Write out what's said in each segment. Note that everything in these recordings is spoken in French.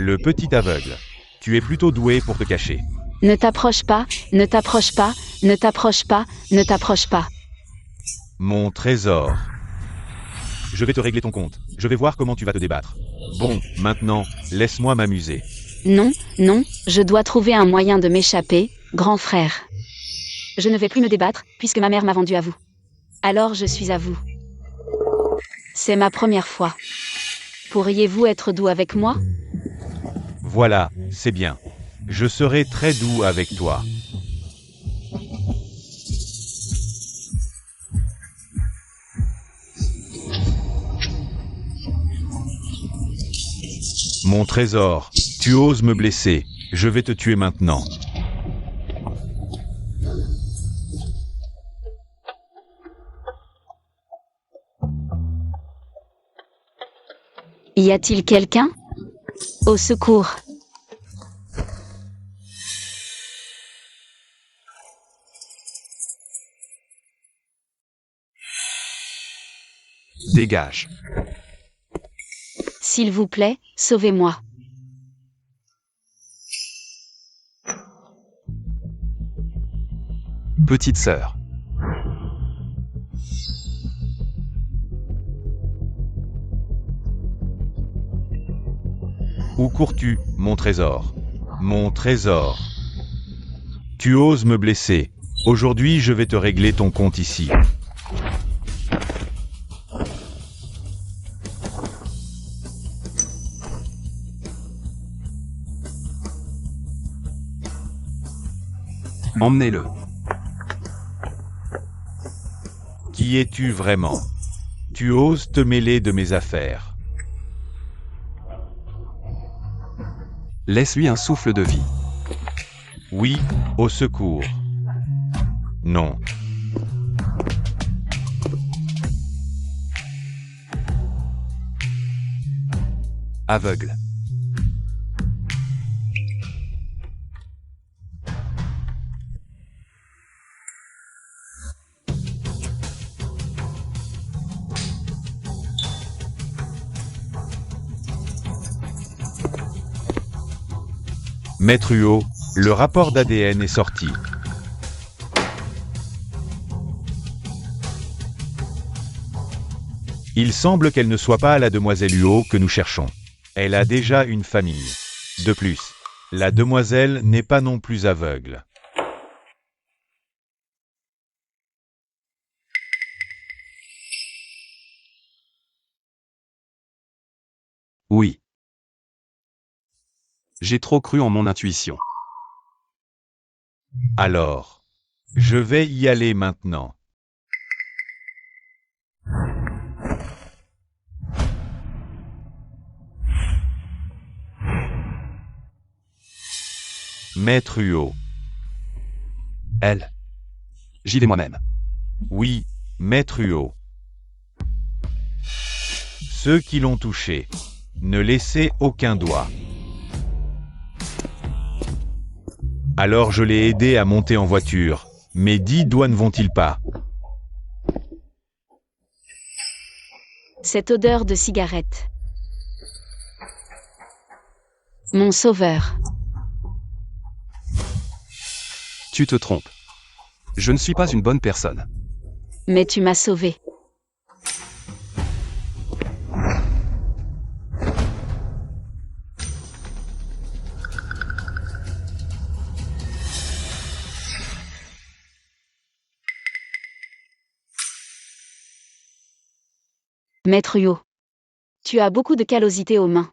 Le petit aveugle. Tu es plutôt doué pour te cacher. Ne t'approche pas, ne t'approche pas, ne t'approche pas, ne t'approche pas. Mon trésor. Je vais te régler ton compte. Je vais voir comment tu vas te débattre. Bon, maintenant, laisse-moi m'amuser. Non, non, je dois trouver un moyen de m'échapper, grand frère. Je ne vais plus me débattre, puisque ma mère m'a vendu à vous. Alors je suis à vous. C'est ma première fois. Pourriez-vous être doux avec moi? Voilà, c'est bien. Je serai très doux avec toi. Mon trésor, tu oses me blesser. Je vais te tuer maintenant. Y a-t-il quelqu'un? Au secours! Dégage. S'il vous plaît, sauvez-moi. Petite sœur. Où cours-tu, mon trésor? Mon trésor. Tu oses me blesser. Aujourd'hui, je vais te régler ton compte ici. Emmenez-le. Qui es-tu vraiment? Tu oses te mêler de mes affaires. Laisse-lui un souffle de vie. Oui, au secours. Non. Aveugle. Maître Huot, le rapport d'ADN est sorti. Il semble qu'elle ne soit pas la demoiselle Huot que nous cherchons. Elle a déjà une famille. De plus, la demoiselle n'est pas non plus aveugle. Oui. J'ai trop cru en mon intuition. Alors, je vais y aller maintenant. Maître Huot. Elle. J'y vais moi-même. Oui, Maître Huot. Ceux qui l'ont touché, ne laissez aucun doigt. Alors je l'ai aidé à monter en voiture, mais 10 doigts ne vont-ils pas? Cette odeur de cigarette. Mon sauveur. Tu te trompes. Je ne suis pas une bonne personne. Mais tu m'as sauvé. Maître Huot. Tu as beaucoup de callosité aux mains.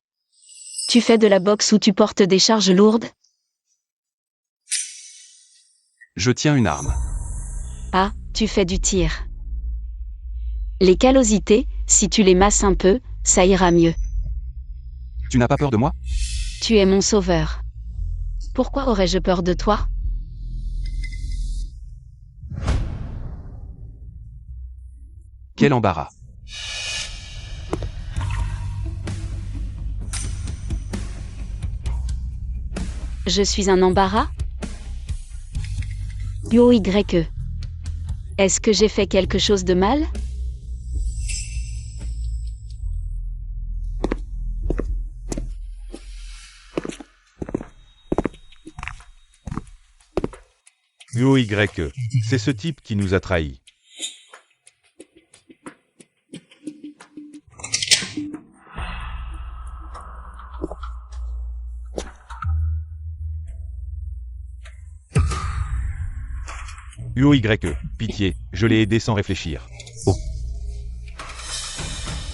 Tu fais de la boxe ou tu portes des charges lourdes? Je tiens une arme. Ah, tu fais du tir. Les callosités, si tu les masses un peu, ça ira mieux. Tu n'as pas peur de moi? Tu es mon sauveur. Pourquoi aurais-je peur de toi? Quel embarras. Je suis un embarras? YE. Est-ce que j'ai fait quelque chose de mal? UOYE. C'est ce type qui nous a trahis. UOYE. Pitié, je l'ai aidé sans réfléchir.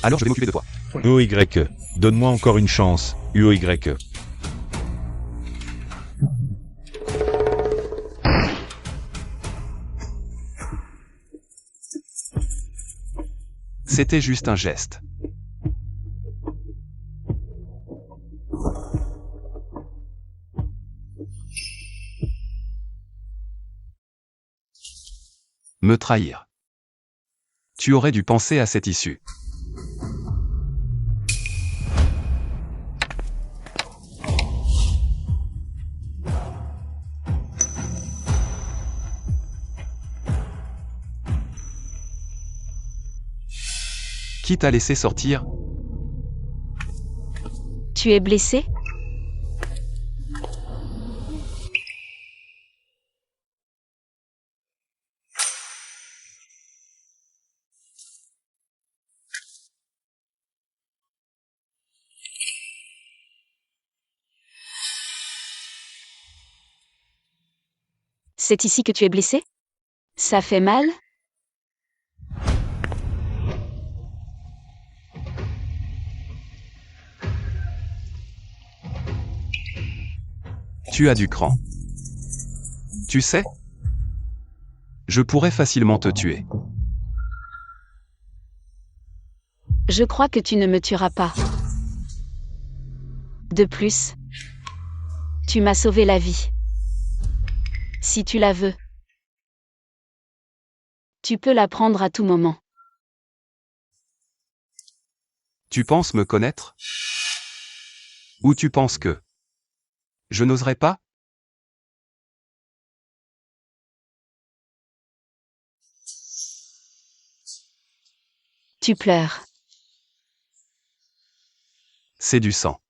Alors je vais m'occuper de toi. UOYE. Donne-moi encore une chance, UOYE. C'était juste un geste. Me trahir. Tu aurais dû penser à cette issue. Qui t'a laissé sortir? Tu es blessé? C'est ici que tu es blessé? Ça fait mal? Tu as du cran. Tu sais? Je pourrais facilement te tuer. Je crois que tu ne me tueras pas. De plus, tu m'as sauvé la vie. Si tu la veux, tu peux la prendre à tout moment. Tu penses me connaître? Ou tu penses que je n'oserais pas? Tu pleures. C'est du sang.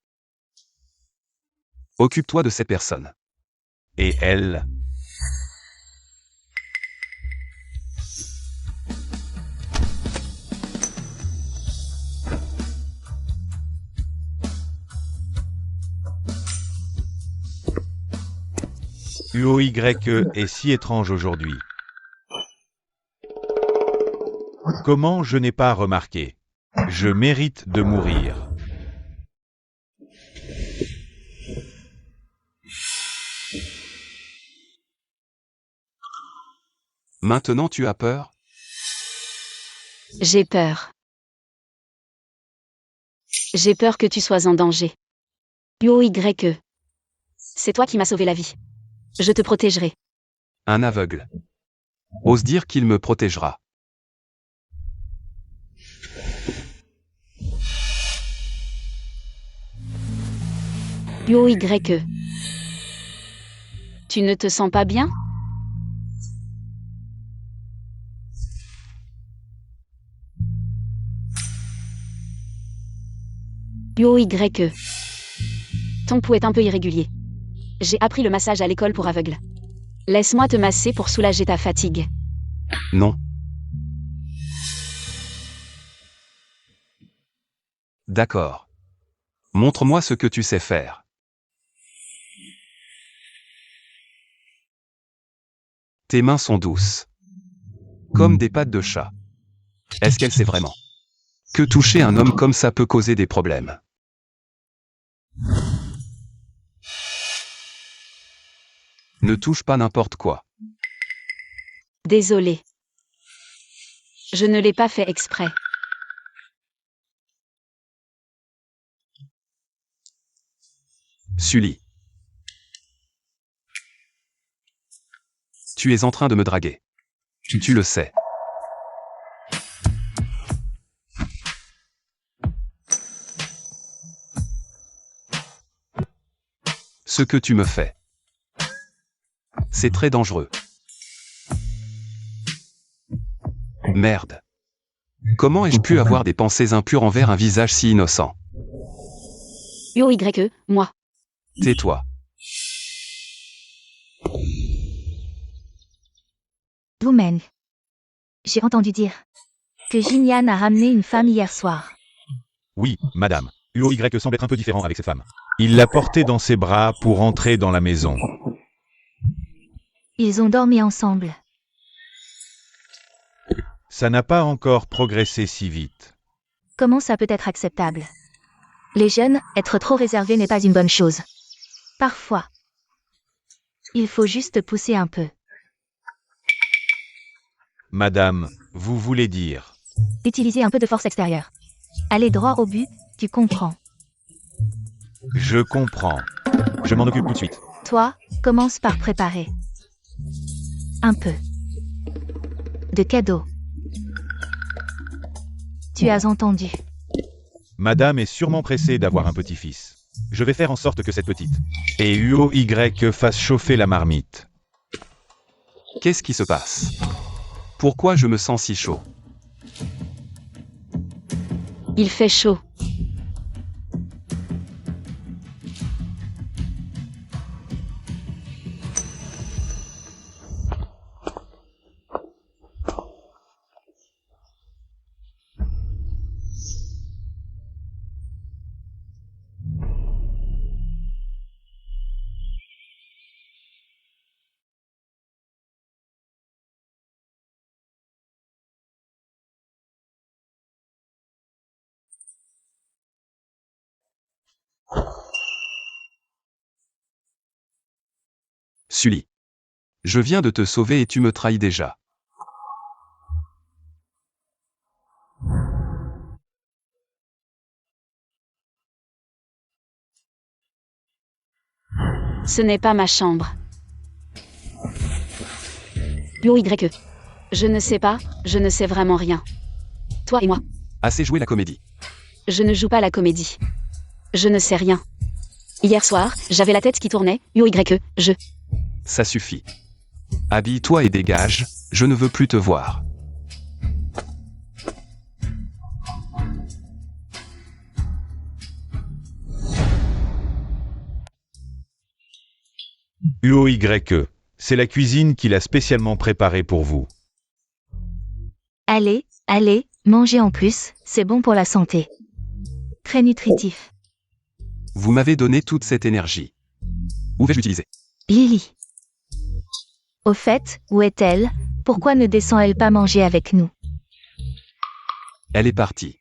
Occupe-toi de cette personne. Et elle? UOYE est si étrange aujourd'hui. Comment je n'ai pas remarqué? Je mérite de mourir. Maintenant tu as peur? J'ai peur. J'ai peur que tu sois en danger. UOYE. C'est toi qui m'as sauvé la vie. Je te protégerai. Un aveugle. Ose dire qu'il me protégera. UOYE. Tu ne te sens pas bien? UOYE. Ton pouls est un peu irrégulier. J'ai appris le massage à l'école pour aveugles. Laisse-moi te masser pour soulager ta fatigue. Non. D'accord. Montre-moi ce que tu sais faire. Tes mains sont douces. Comme des pattes de chat. Est-ce qu'elle sait vraiment que toucher un homme comme ça peut causer des problèmes? Ne touche pas n'importe quoi. Désolé. Je ne l'ai pas fait exprès. Sully. Tu es en train de me draguer. Tu le sais. Ce que tu me fais. C'est très dangereux. Merde. Comment ai-je pu avoir des pensées impures envers un visage si innocent? UOYE, moi. Tais-toi. Vous-même. J'ai entendu dire que Jinyan a ramené une femme hier soir. Oui, madame. UOY semble être un peu différent avec cette femme. Il l'a portée dans ses bras pour entrer dans la maison. Ils ont dormi ensemble. Ça n'a pas encore progressé si vite. Comment ça peut être acceptable? Les jeunes, être trop réservés n'est pas une bonne chose. Parfois, il faut juste pousser un peu. Madame, vous voulez dire... Utiliser un peu de force extérieure. Aller droit au but, tu comprends. Je comprends. Je m'en occupe tout de suite. Toi, commence par préparer un peu de cadeaux. Tu as entendu. Madame est sûrement pressée d'avoir un petit-fils. Je vais faire en sorte que cette petite et UOY fasse chauffer la marmite. Qu'est-ce qui se passe? Pourquoi je me sens si chaud? Il fait chaud. Sully. Je viens de te sauver et tu me trahis déjà. Ce n'est pas ma chambre. UOY. Je ne sais pas, je ne sais vraiment rien. Toi et moi. Assez joué la comédie. Je ne joue pas la comédie. Je ne sais rien. Hier soir, j'avais la tête qui tournait, UOY, je... Ça suffit. Habille-toi et dégage, je ne veux plus te voir. UOY, c'est la cuisine qu'il a spécialement préparée pour vous. Allez, allez, mangez en plus, c'est bon pour la santé. Très nutritif. Vous m'avez donné toute cette énergie. Où vais-je l'utiliser? Lily. Au fait, où est-elle? Pourquoi ne descend-elle pas manger avec nous? Elle est partie.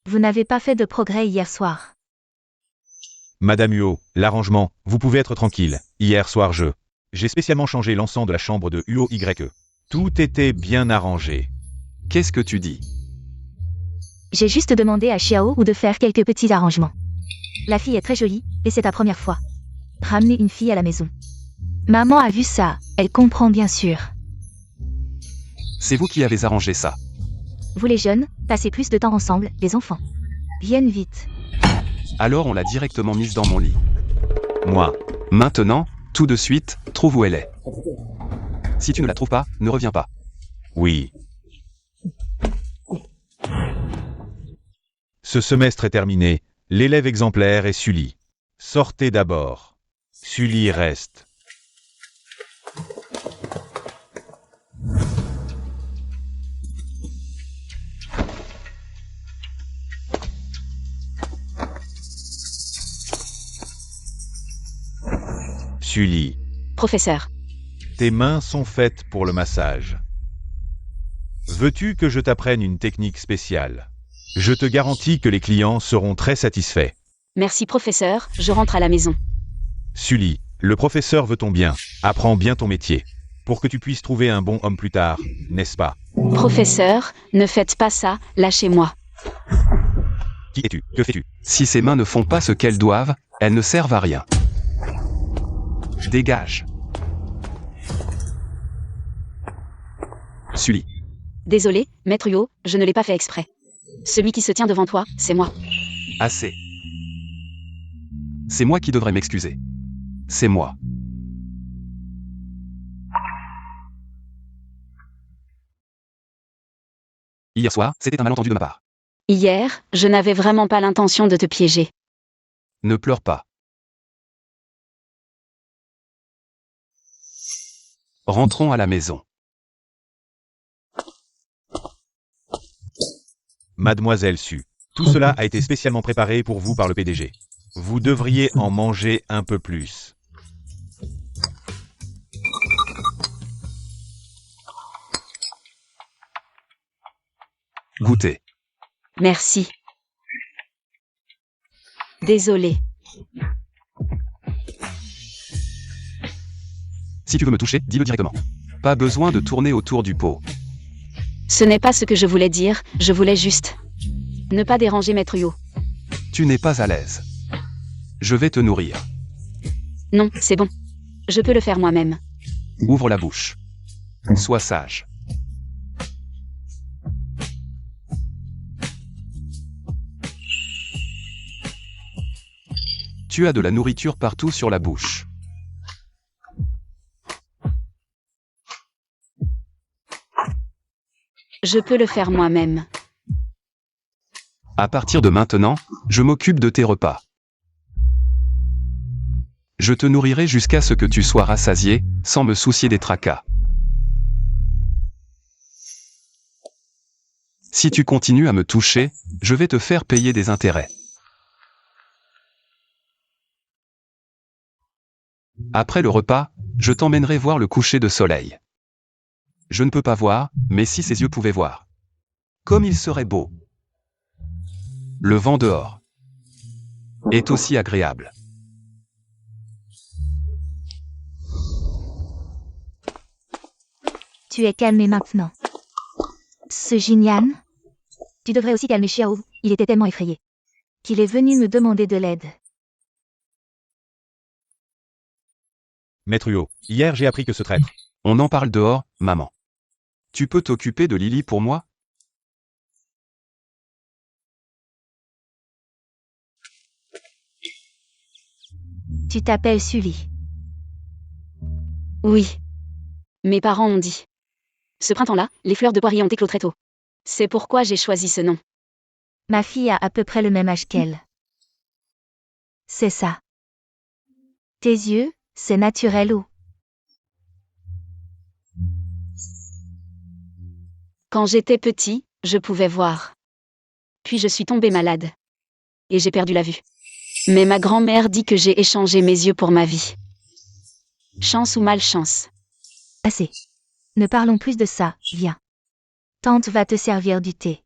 Vous n'avez pas fait de progrès hier soir. Madame Huo, l'arrangement, vous pouvez être tranquille. Hier soir j'ai spécialement changé l'encens de la chambre de UOY. Tout était bien arrangé. Qu'est-ce que tu dis? J'ai juste demandé à Xiao ou de faire quelques petits arrangements. La fille est très jolie, et c'est ta première fois. Ramener une fille à la maison. Maman a vu ça, elle comprend bien sûr. C'est vous qui avez arrangé ça. Vous les jeunes, passez plus de temps ensemble, les enfants. Viennent vite. Alors on l'a directement mise dans mon lit. Moi. Maintenant, tout de suite, trouve où elle est. Si tu ne la trouves pas, ne reviens pas. Oui. Ce semestre est terminé, l'élève exemplaire est Sully. Sortez d'abord. Sully reste. Sully, Professeur. tes mains sont faites pour le massage. Veux-tu que je t'apprenne une technique spéciale? Je te garantis que les clients seront très satisfaits. Merci professeur, je rentre à la maison. Sully, le professeur veut ton bien. Apprends bien ton métier. Pour que tu puisses trouver un bon homme plus tard, n'est-ce pas? Professeur, ne faites pas ça, lâchez-moi. Qui es-tu? Que fais-tu? Si ses mains ne font pas ce qu'elles doivent, elles ne servent à rien. Dégage. Sully. Désolé, maître Huo, je ne l'ai pas fait exprès. Celui qui se tient devant toi, c'est moi. Assez. C'est moi qui devrais m'excuser. C'est moi. Hier soir, c'était un malentendu de ma part. Hier, je n'avais vraiment pas l'intention de te piéger. Ne pleure pas. Rentrons à la maison. Mademoiselle Su, tout cela a été spécialement préparé pour vous par le PDG. Vous devriez en manger un peu plus. Goûtez. Merci. Désolé. Si tu veux me toucher, dis-le directement. Pas besoin de tourner autour du pot. Ce n'est pas ce que je voulais dire, je voulais juste ne pas déranger Maître Yo. Tu n'es pas à l'aise. Je vais te nourrir. Non, c'est bon. Je peux le faire moi-même. Ouvre la bouche. Sois sage. Tu as de la nourriture partout sur la bouche. Je peux le faire moi-même. À partir de maintenant, je m'occupe de tes repas. Je te nourrirai jusqu'à ce que tu sois rassasié, sans me soucier des tracas. Si tu continues à me toucher, je vais te faire payer des intérêts. Après le repas, je t'emmènerai voir le coucher de soleil. Je ne peux pas voir, mais si ses yeux pouvaient voir. Comme il serait beau. Le vent dehors est aussi agréable. Tu es calmé maintenant. Ce Jinyan, tu devrais aussi calmer Xiao, il était tellement effrayé qu'il est venu me demander de l'aide. Maître Yo, hier j'ai appris que ce traître. On en parle dehors, maman. Tu peux t'occuper de Lily pour moi? Tu t'appelles Sully. Oui. Mes parents ont dit. Ce printemps-là, les fleurs de poirier ont éclos très tôt. C'est pourquoi j'ai choisi ce nom. Ma fille a à peu près le même âge qu'elle. C'est ça. Tes yeux, c'est naturel ou? Quand j'étais petit, je pouvais voir. Puis je suis tombée malade. Et j'ai perdu la vue. Mais ma grand-mère dit que j'ai échangé mes yeux pour ma vie. Chance ou malchance. Assez. Ne parlons plus de ça, viens. Tante va te servir du thé.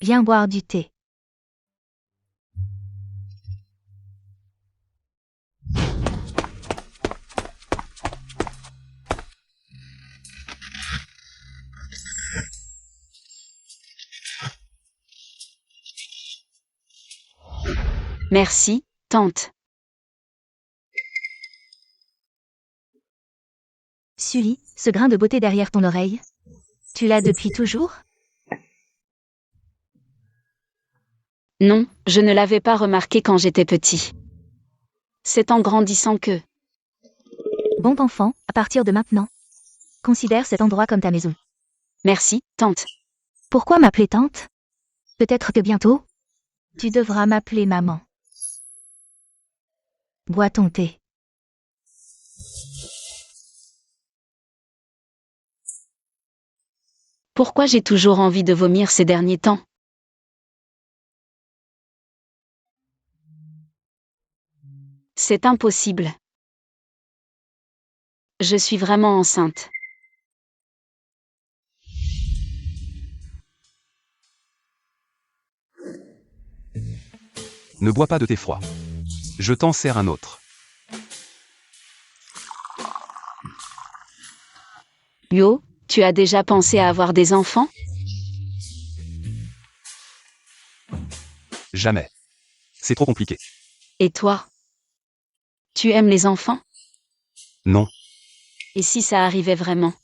Viens boire du thé. Merci, tante. Sully, ce grain de beauté derrière ton oreille, tu l'as depuis toujours? Non, je ne l'avais pas remarqué quand j'étais petit. C'est en grandissant que... Bon enfant, à partir de maintenant, considère cet endroit comme ta maison. Merci, tante. Pourquoi m'appeler tante? Peut-être que bientôt, tu devras m'appeler maman. Bois ton thé. Pourquoi j'ai toujours envie de vomir ces derniers temps? C'est impossible. Je suis vraiment enceinte. Ne bois pas de thé froid. Je t'en sers un autre. Yo, tu as déjà pensé à avoir des enfants? Jamais. C'est trop compliqué. Et toi? Tu aimes les enfants? Non. Et si ça arrivait vraiment?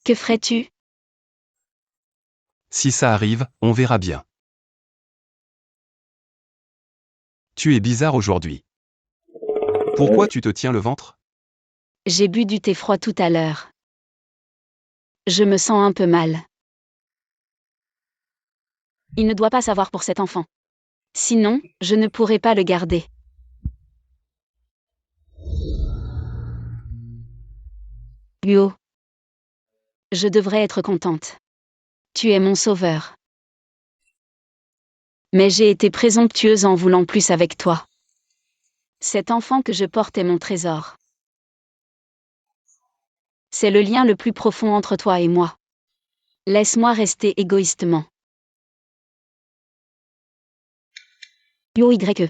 Que ferais-tu? Si ça arrive, on verra bien. Tu es bizarre aujourd'hui. Pourquoi tu te tiens le ventre? J'ai bu du thé froid tout à l'heure. Je me sens un peu mal. Il ne doit pas savoir pour cet enfant. Sinon, je ne pourrai pas le garder. Huo. Je devrais être contente. Tu es mon sauveur. Mais j'ai été présomptueuse en voulant plus avec toi. Cet enfant que je porte est mon trésor. C'est le lien le plus profond entre toi et moi. Laisse-moi rester égoïstement. YE.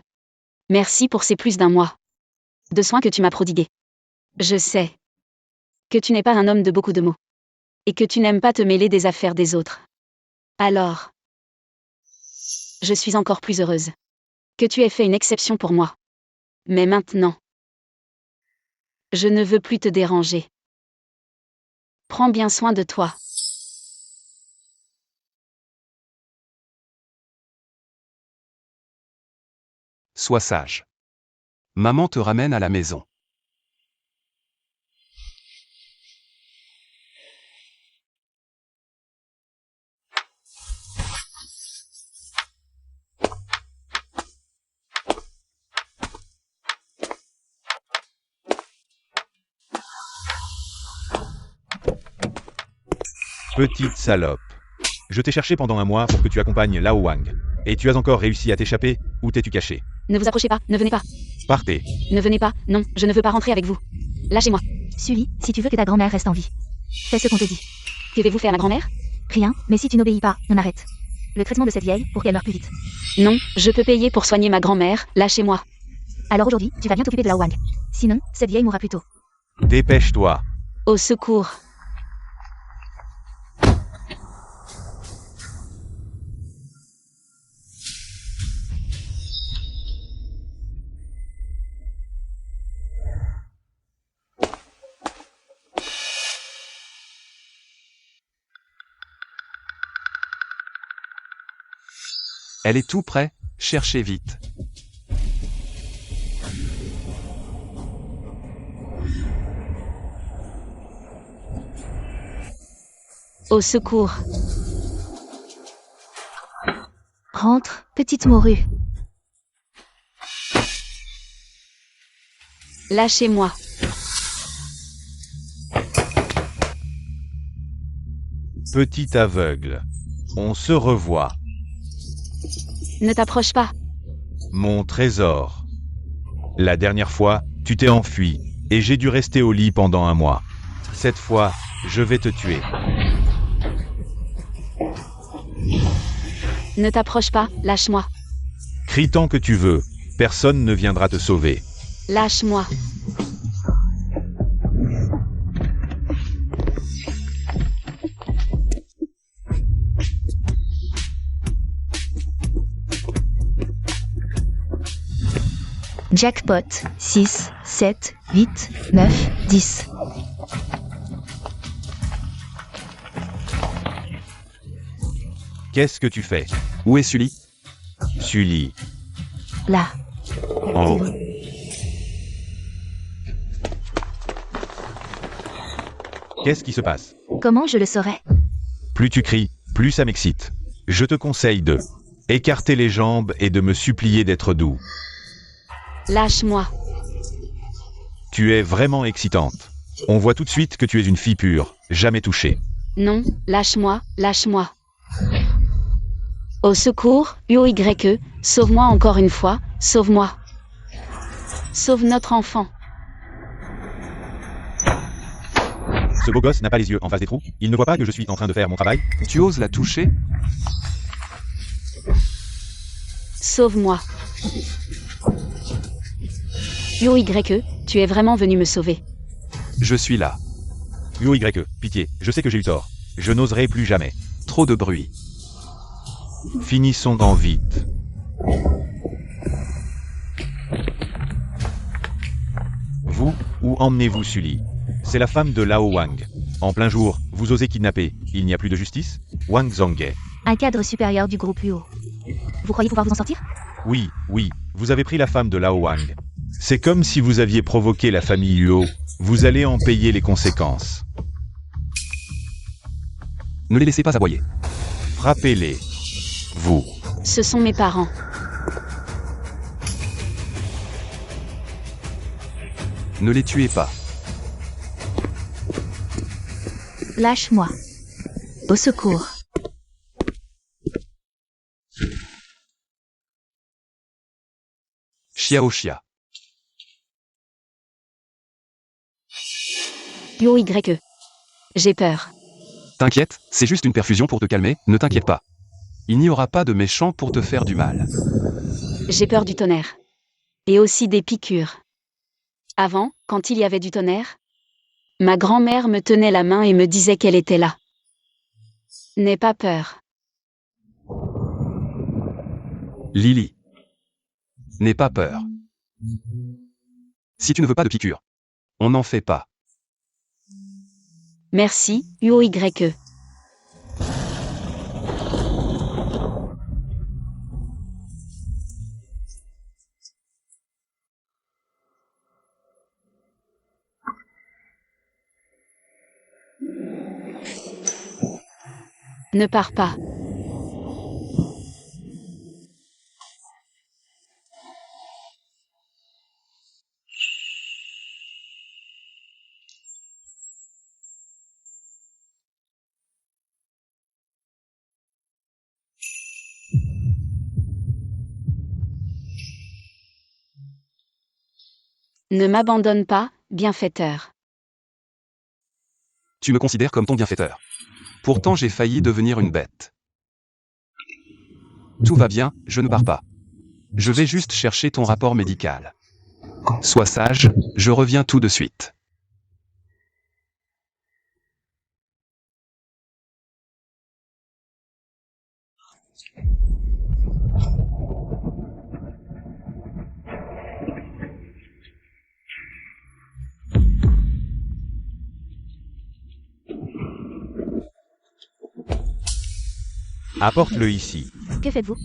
Merci pour ces plus d'un mois de soins que tu m'as prodigués. Je sais que tu n'es pas un homme de beaucoup de mots. Et que tu n'aimes pas te mêler des affaires des autres. Alors, je suis encore plus heureuse que tu aies fait une exception pour moi. Mais maintenant, je ne veux plus te déranger. Prends bien soin de toi. Sois sage. Maman te ramène à la maison. Petite salope. Je t'ai cherché pendant un mois pour que tu accompagnes Lao Wang. Et tu as encore réussi à t'échapper, ou t'es-tu caché? Ne vous approchez pas, ne venez pas. Partez. Ne venez pas, non, je ne veux pas rentrer avec vous. Lâchez-moi. Sully, si tu veux que ta grand-mère reste en vie, fais ce qu'on te dit. Qu'avez-vous fait à ma grand-mère? Rien, mais si tu n'obéis pas, on arrête. Le traitement de cette vieille pour qu'elle meure plus vite. Non, je peux payer pour soigner ma grand-mère, lâchez-moi. Alors aujourd'hui, tu vas bien t'occuper de Lao Wang. Sinon, cette vieille mourra plus tôt. Dépêche-toi. Au secours. Elle est tout près, cherchez vite. Au secours. Rentre, petite morue. Lâchez-moi. Petit aveugle. On se revoit. Ne t'approche pas. Mon trésor. La dernière fois, tu t'es enfui, et j'ai dû rester au lit pendant un mois. Cette fois, je vais te tuer. Ne t'approche pas, lâche-moi. Crie tant que tu veux, personne ne viendra te sauver. Lâche-moi. Jackpot, 6, 7, 8, 9, 10. Qu'est-ce que tu fais? Où est Sully? Sully. Là. En haut. Qu'est-ce qui se passe? Comment je le saurais? Plus tu cries, plus ça m'excite. Je te conseille de écarter les jambes et de me supplier d'être doux. Lâche-moi. Tu es vraiment excitante. On voit tout de suite que tu es une fille pure, jamais touchée. Non, lâche-moi, lâche-moi. Au secours, YE, sauve-moi encore une fois, sauve-moi. Sauve notre enfant. Ce beau gosse n'a pas les yeux en face des trous. Il ne voit pas que je suis en train de faire mon travail. Tu oses la toucher? Sauve-moi. YE, tu es vraiment venu me sauver. Je suis là. YE, pitié, je sais que j'ai eu tort. Je n'oserai plus jamais. Trop de bruit. Finissons en vite. Vous, où emmenez-vous Sully? C'est la femme de Lao Wang. En plein jour, vous osez kidnapper. Il n'y a plus de justice? Wang Zhonghe. Un cadre supérieur du groupe UO. Vous croyez pouvoir vous en sortir? Oui, vous avez pris la femme de Lao Wang. C'est comme si vous aviez provoqué la famille Huo. Vous allez en payer les conséquences. Ne les laissez pas aboyer. Frappez-les. Vous. Ce sont mes parents. Ne les tuez pas. Lâche-moi. Au secours. Xiao Xia. UOYE. J'ai peur. T'inquiète, c'est juste une perfusion pour te calmer, ne t'inquiète pas. Il n'y aura pas de méchants pour te faire du mal. J'ai peur du tonnerre. Et aussi des piqûres. Avant, quand il y avait du tonnerre, ma grand-mère me tenait la main et me disait qu'elle était là. N'aie pas peur. Lily. N'aie pas peur. Si tu ne veux pas de piqûre, on n'en fait pas. Merci, UOYE. Ne pars pas. Ne m'abandonne pas, bienfaiteur. Tu me considères comme ton bienfaiteur. Pourtant j'ai failli devenir une bête. Tout va bien, je ne pars pas. Je vais juste chercher ton rapport médical. Sois sage, je reviens tout de suite. Apporte-le ici. Que faites-vous?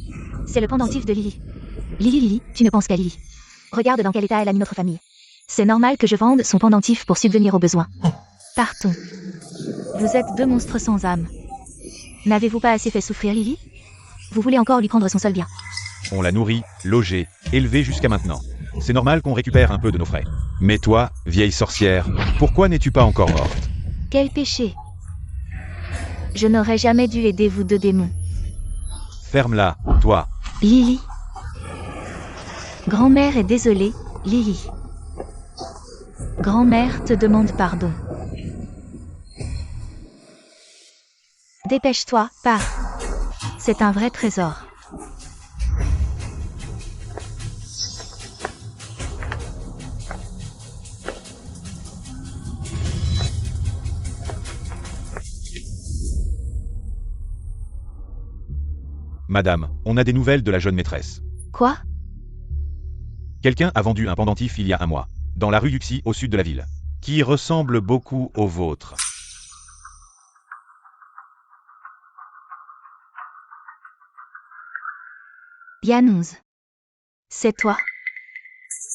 C'est le pendentif de Lily. Lily, tu ne penses qu'à Lily. Regarde dans quel état elle a mis notre famille. C'est normal que je vende son pendentif pour subvenir aux besoins. Partons. Vous êtes deux monstres sans âme. N'avez-vous pas assez fait souffrir Lily? Vous voulez encore lui prendre son seul bien. On l'a nourrie, logée, élevée jusqu'à maintenant. C'est normal qu'on récupère un peu de nos frais. Mais toi, vieille sorcière, pourquoi n'es-tu pas encore morte? Quel péché! Je n'aurais jamais dû aider vous deux démons. Ferme-la, toi. Lily. Grand-mère est désolée, Lily. Grand-mère te demande pardon. Dépêche-toi, pars. C'est un vrai trésor. Madame, on a des nouvelles de la jeune maîtresse. Quoi? Quelqu'un a vendu un pendentif il y a un mois, dans la rue Yuxi au sud de la ville, qui ressemble beaucoup au vôtre. Yanouze. C'est toi.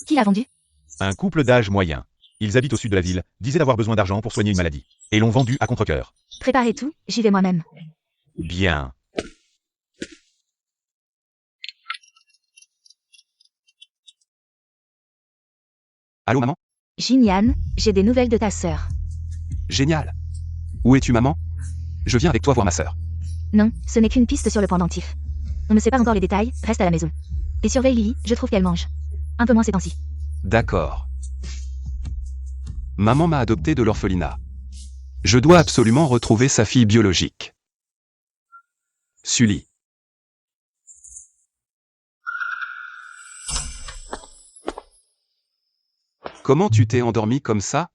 Qui l'a vendu? Un couple d'âge moyen. Ils habitent au sud de la ville, disaient avoir besoin d'argent pour soigner une maladie. Et l'ont vendu à contre-cœur. Préparez tout, j'y vais moi-même. Bien. Allô maman? Jinian, j'ai des nouvelles de ta sœur. Génial. Où es-tu maman? Je viens avec toi voir ma sœur. Non, ce n'est qu'une piste sur le pendentif. On ne sait pas encore les détails, reste à la maison. Et surveille Lily, je trouve qu'elle mange. Un peu moins ces temps-ci. D'accord. Maman m'a adopté de l'orphelinat. Je dois absolument retrouver sa fille biologique. Sully. Comment tu t'es endormi comme ça?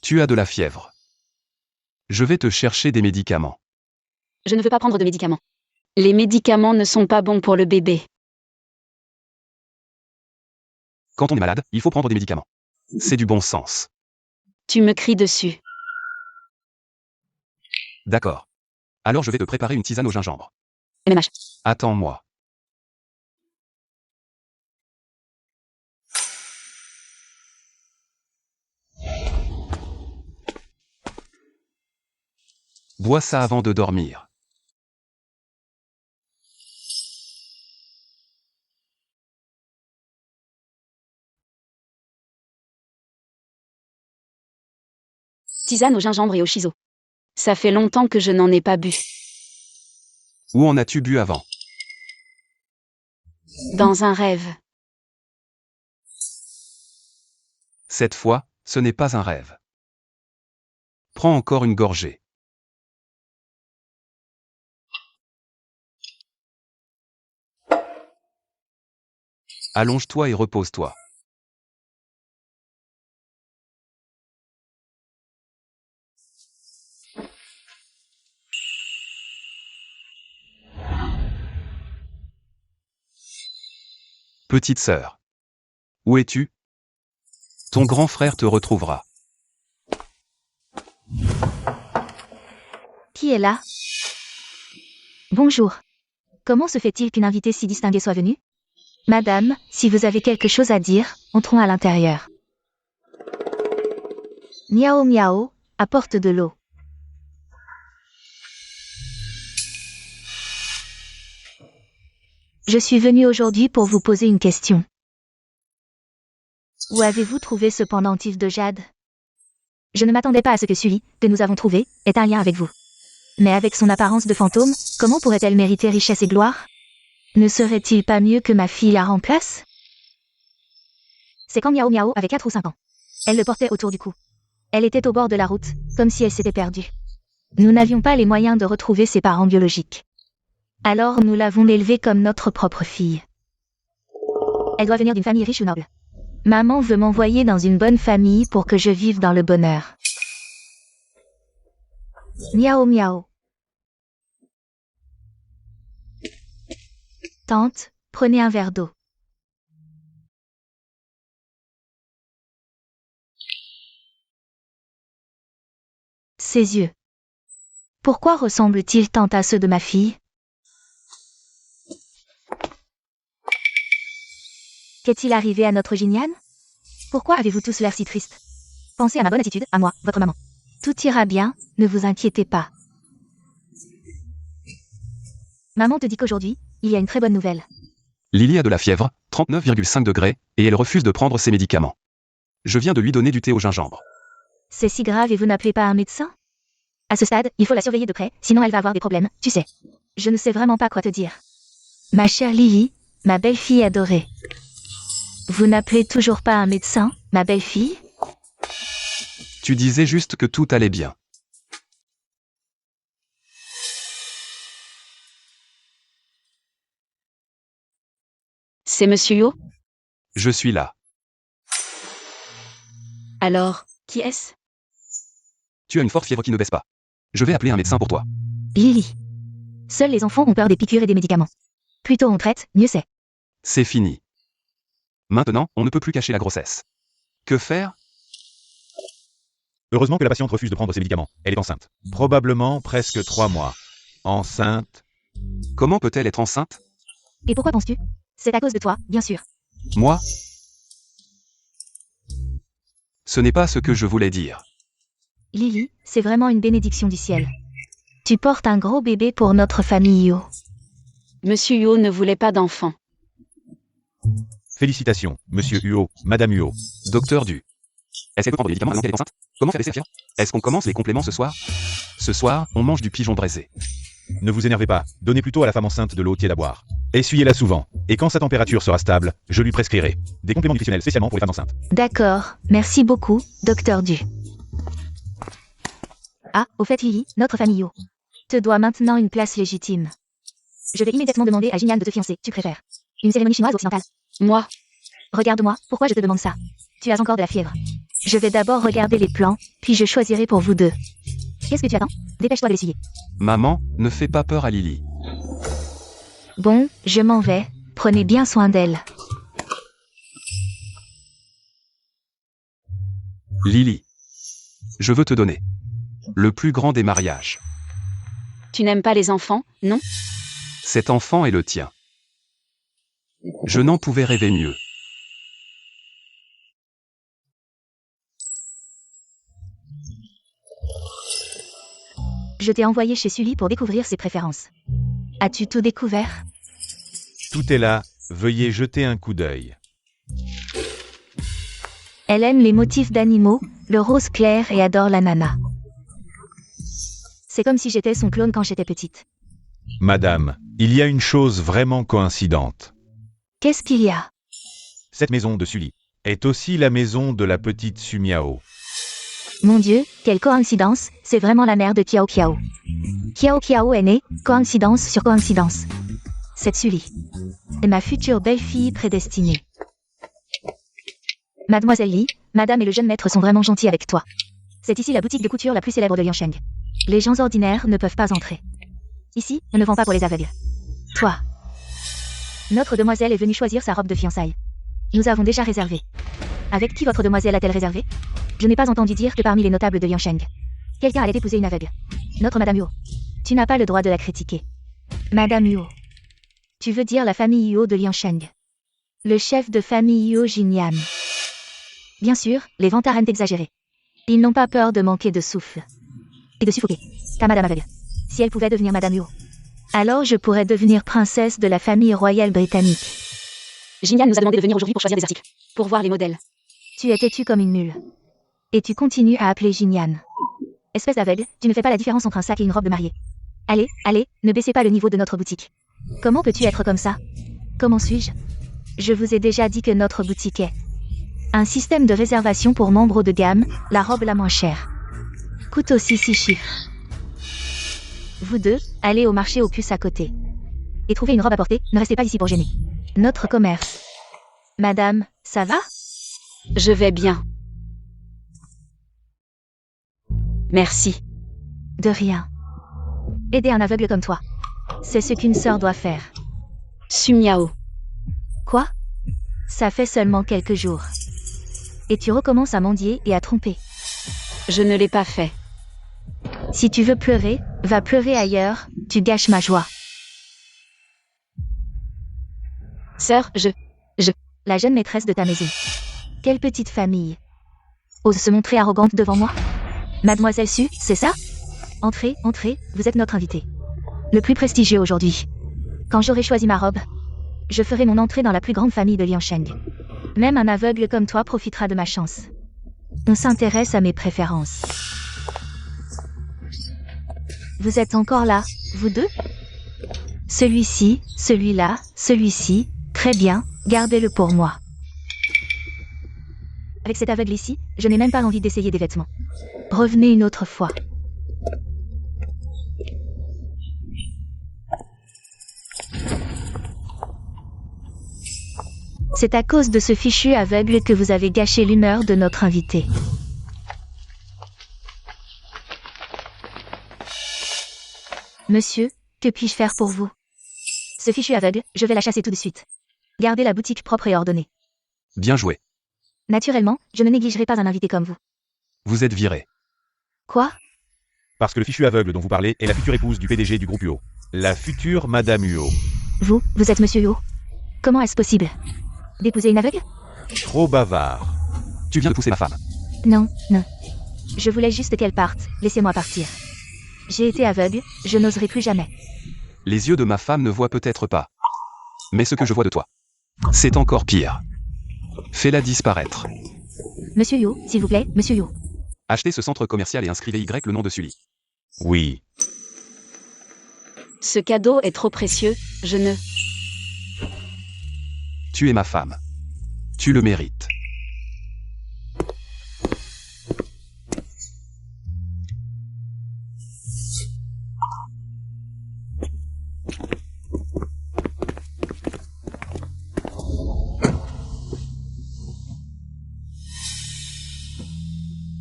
Tu as de la fièvre. Je vais te chercher des médicaments. Je ne veux pas prendre de médicaments. Les médicaments ne sont pas bons pour le bébé. Quand on est malade, il faut prendre des médicaments. C'est du bon sens. Tu me cries dessus. D'accord. Alors je vais te préparer une tisane au gingembre. MMH. Attends-moi. Bois ça avant de dormir. Tisane au gingembre et au shiso. Ça fait longtemps que je n'en ai pas bu. Où en as-tu bu avant? Dans un rêve. Cette fois, ce n'est pas un rêve. Prends encore une gorgée. Allonge-toi et repose-toi. Petite sœur. Où es-tu? Ton grand frère te retrouvera. Qui est là? Bonjour. Comment se fait-il qu'une invitée si distinguée soit venue? Madame, si vous avez quelque chose à dire, entrons à l'intérieur. Miao miao, apporte de l'eau. Je suis venue aujourd'hui pour vous poser une question. Où avez-vous trouvé ce pendentif de jade? Je ne m'attendais pas à ce que celui que nous avons trouvé ait un lien avec vous. Mais avec son apparence de fantôme, comment pourrait-elle mériter richesse et gloire? Ne serait-il pas mieux que ma fille la remplace? C'est quand Miao Miao avait 4 ou 5 ans. Elle le portait autour du cou. Elle était au bord de la route, comme si elle s'était perdue. Nous n'avions pas les moyens de retrouver ses parents biologiques. Alors nous l'avons élevée comme notre propre fille. Elle doit venir d'une famille riche ou noble. Maman veut m'envoyer dans une bonne famille pour que je vive dans le bonheur. Miao miao. Tante, prenez un verre d'eau. Ses yeux. Pourquoi ressemblent-ils tant à ceux de ma fille? Qu'est-il arrivé à notre Jiniane? Pourquoi avez-vous tous l'air si triste? Pensez à ma bonne attitude, à moi, votre maman. Tout ira bien, ne vous inquiétez pas. Maman te dit qu'aujourd'hui, il y a une très bonne nouvelle. Lily a de la fièvre, 39,5 degrés, et elle refuse de prendre ses médicaments. Je viens de lui donner du thé au gingembre. C'est si grave et vous n'appelez pas un médecin? À ce stade, il faut la surveiller de près, sinon elle va avoir des problèmes, tu sais. Je ne sais vraiment pas quoi te dire. Ma chère Lily, ma belle-fille adorée. Vous n'appelez toujours pas un médecin, ma belle-fille? Tu disais juste que tout allait bien. C'est Monsieur Yo? Je suis là. Alors, qui est-ce? Tu as une forte fièvre qui ne baisse pas. Je vais appeler un médecin pour toi. Lily. Seuls les enfants ont peur des piqûres et des médicaments. Plus tôt on traite, mieux c'est. C'est fini. Maintenant, on ne peut plus cacher la grossesse. Que faire? Heureusement que la patiente refuse de prendre ses médicaments. Elle est enceinte. Probablement presque 3 mois. Enceinte. Comment peut-elle être enceinte? Et pourquoi penses-tu? C'est à cause de toi, bien sûr. Moi? Ce n'est pas ce que je voulais dire. Lily, c'est vraiment une bénédiction du ciel. Tu portes un gros bébé pour notre famille Yo. Monsieur Yo ne voulait pas d'enfant. Félicitations, Monsieur Huo, Madame Huo. Docteur Du. Est-ce qu'elle peut prendre des médicaments maintenant qu'elle est enceinte? Comment faire baisser la fièvre? Est-ce qu'on commence les compléments ce soir? Ce soir, on mange du pigeon braisé. Ne vous énervez pas, donnez plutôt à la femme enceinte de l'eau tiède à boire. Essuyez-la souvent, et quand sa température sera stable, je lui prescrirai des compléments nutritionnels spécialement pour les femmes enceintes. D'accord, merci beaucoup, docteur Du. Ah, au fait Lily, notre famille Yo te doit maintenant une place légitime. Je vais immédiatement demander à Jinian de te fiancer, tu préfères une cérémonie chinoise ou occidentale? Moi? Regarde-moi, pourquoi je te demande ça? Tu as encore de la fièvre. Je vais d'abord regarder les plans, puis je choisirai pour vous deux. Qu'est-ce que tu attends? Dépêche-toi de l'essuyer. Maman, ne fais pas peur à Lily. Bon, je m'en vais. Prenez bien soin d'elle. Lily. Je veux te donner le plus grand des mariages. Tu n'aimes pas les enfants, non? Cet enfant est le tien. Je n'en pouvais rêver mieux. Je t'ai envoyé chez Sully pour découvrir ses préférences. As-tu tout découvert? Tout est là, veuillez jeter un coup d'œil. Elle aime les motifs d'animaux, le rose clair et adore l'ananas. C'est comme si j'étais son clone quand j'étais petite. Madame, il y a une chose vraiment coïncidente. Qu'est-ce qu'il y a? Cette maison de Sully est aussi la maison de la petite Sumiao. Mon Dieu, quelle coïncidence, c'est vraiment la mère de Kiao Kiao. Kiao Kiao est née, coïncidence sur coïncidence. Cette Sully est ma future belle-fille prédestinée. Mademoiselle Li, madame et le jeune maître sont vraiment gentils avec toi. C'est ici la boutique de couture la plus célèbre de Liansheng. Les gens ordinaires ne peuvent pas entrer. Ici, on ne vend pas pour les aveugles. Toi. Notre demoiselle est venue choisir sa robe de fiançailles. Nous avons déjà réservé. Avec qui votre demoiselle a-t-elle réservé? Je n'ai pas entendu dire que parmi les notables de Liansheng, quelqu'un allait épouser une aveugle. Notre Madame Yuo. Tu n'as pas le droit de la critiquer. Madame Yuo. Tu veux dire la famille Yuo de Liansheng. Le chef de famille Yuo Jinyan. Bien sûr, les vantards aiment exagérer. Ils n'ont pas peur de manquer de souffle. Et de suffoquer. Ta Madame aveugle. Si elle pouvait devenir Madame Yuo, alors je pourrais devenir princesse de la famille royale britannique. Jinyan nous a demandé de venir aujourd'hui pour choisir des articles, pour voir les modèles. Tu es têtu comme une mule. Et tu continues à appeler Jinyan. Espèce d'aveugle, tu ne fais pas la différence entre un sac et une robe de mariée. Allez, allez, ne baissez pas le niveau de notre boutique. Comment peux-tu être comme ça? Comment suis-je? Je vous ai déjà dit que notre boutique est un système de réservation pour membres haut de gamme, la robe la moins chère. Coûte aussi 6 chiffres. Vous deux, allez au marché aux puces à côté. Et trouvez une robe à porter, ne restez pas ici pour gêner. Notre commerce. Madame, ça va? Je vais bien. Merci. De rien. Aider un aveugle comme toi. C'est ce qu'une sœur doit faire. Sumiao. Quoi? Ça fait seulement quelques jours. Et tu recommences à mendier et à tromper. Je ne l'ai pas fait. Si tu veux pleurer, va pleurer ailleurs, tu gâches ma joie. Sœur, La jeune maîtresse de ta maison. Quelle petite famille. Ose se montrer arrogante devant moi? Mademoiselle Su, c'est ça? Entrez, entrez, vous êtes notre invitée. Le plus prestigieux aujourd'hui. Quand j'aurai choisi ma robe, je ferai mon entrée dans la plus grande famille de Liansheng. Même un aveugle comme toi profitera de ma chance. On s'intéresse à mes préférences. Vous êtes encore là, vous deux? Celui-ci, celui-là, celui-ci, très bien, gardez-le pour moi. Avec cet aveugle ici, je n'ai même pas envie d'essayer des vêtements. Revenez une autre fois. C'est à cause de ce fichu aveugle que vous avez gâché l'humeur de notre invité. Monsieur, que puis-je faire pour vous? Ce fichu aveugle, je vais la chasser tout de suite. Gardez la boutique propre et ordonnée. Bien joué. Naturellement, je ne négligerai pas un invité comme vous. Vous êtes viré. Quoi? Parce que le fichu aveugle dont vous parlez est la future épouse du PDG du groupe Huo. La future Madame Huo. Vous êtes Monsieur Yo? Comment est-ce possible? D'épouser une aveugle? Trop bavard. Tu viens de pousser ma femme. Non, non. Je voulais juste qu'elle parte, laissez-moi partir. J'ai été aveugle, je n'oserai plus jamais. Les yeux de ma femme ne voient peut-être pas. Mais ce que je vois de toi, c'est encore pire. Fais-la disparaître. Monsieur Yo, s'il vous plaît, Monsieur Yo. Achetez ce centre commercial et inscrivez Y le nom de Sully. Oui. Ce cadeau est trop précieux, je ne... Tu es ma femme. Tu le mérites.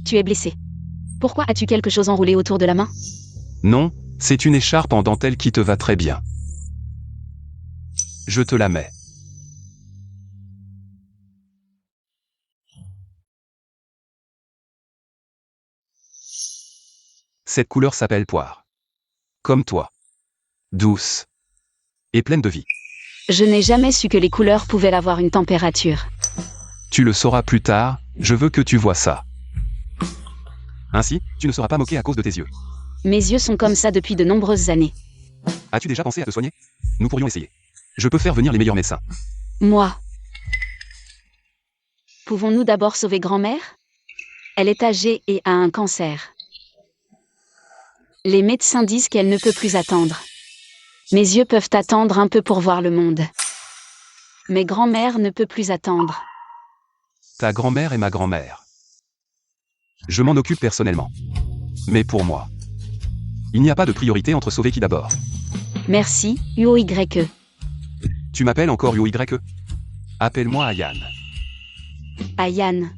Tu es blessé. Pourquoi as-tu quelque chose enroulé autour de la main? Non, c'est une écharpe en dentelle qui te va très bien. Je te la mets. Cette couleur s'appelle poire. Comme toi. Douce. Et pleine de vie. Je n'ai jamais su que les couleurs pouvaient avoir une température. Tu le sauras plus tard, je veux que tu vois ça. Ainsi, tu ne seras pas moqué à cause de tes yeux. Mes yeux sont comme ça depuis de nombreuses années. As-tu déjà pensé à te soigner? Nous pourrions essayer. Je peux faire venir les meilleurs médecins. Moi. Pouvons-nous d'abord sauver grand-mère? Elle est âgée et a un cancer. Les médecins disent qu'elle ne peut plus attendre. Mes yeux peuvent attendre un peu pour voir le monde. Mais grand-mère ne peut plus attendre. Ta grand-mère est ma grand-mère. Je m'en occupe personnellement. Mais pour moi, il n'y a pas de priorité entre sauver qui d'abord. Merci, UOYE. Tu m'appelles encore UYE? Appelle-moi Ayane. Ayane.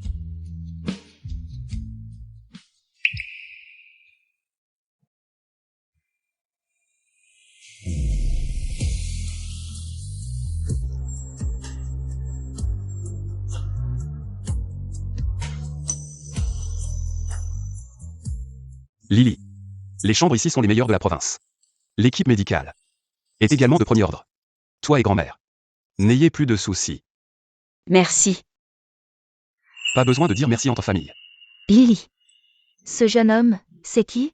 Lily. Les chambres ici sont les meilleures de la province. L'équipe médicale est également de premier ordre. Toi et grand-mère, n'ayez plus de soucis. Merci. Pas besoin de dire merci entre famille. Lily. Ce jeune homme, c'est qui?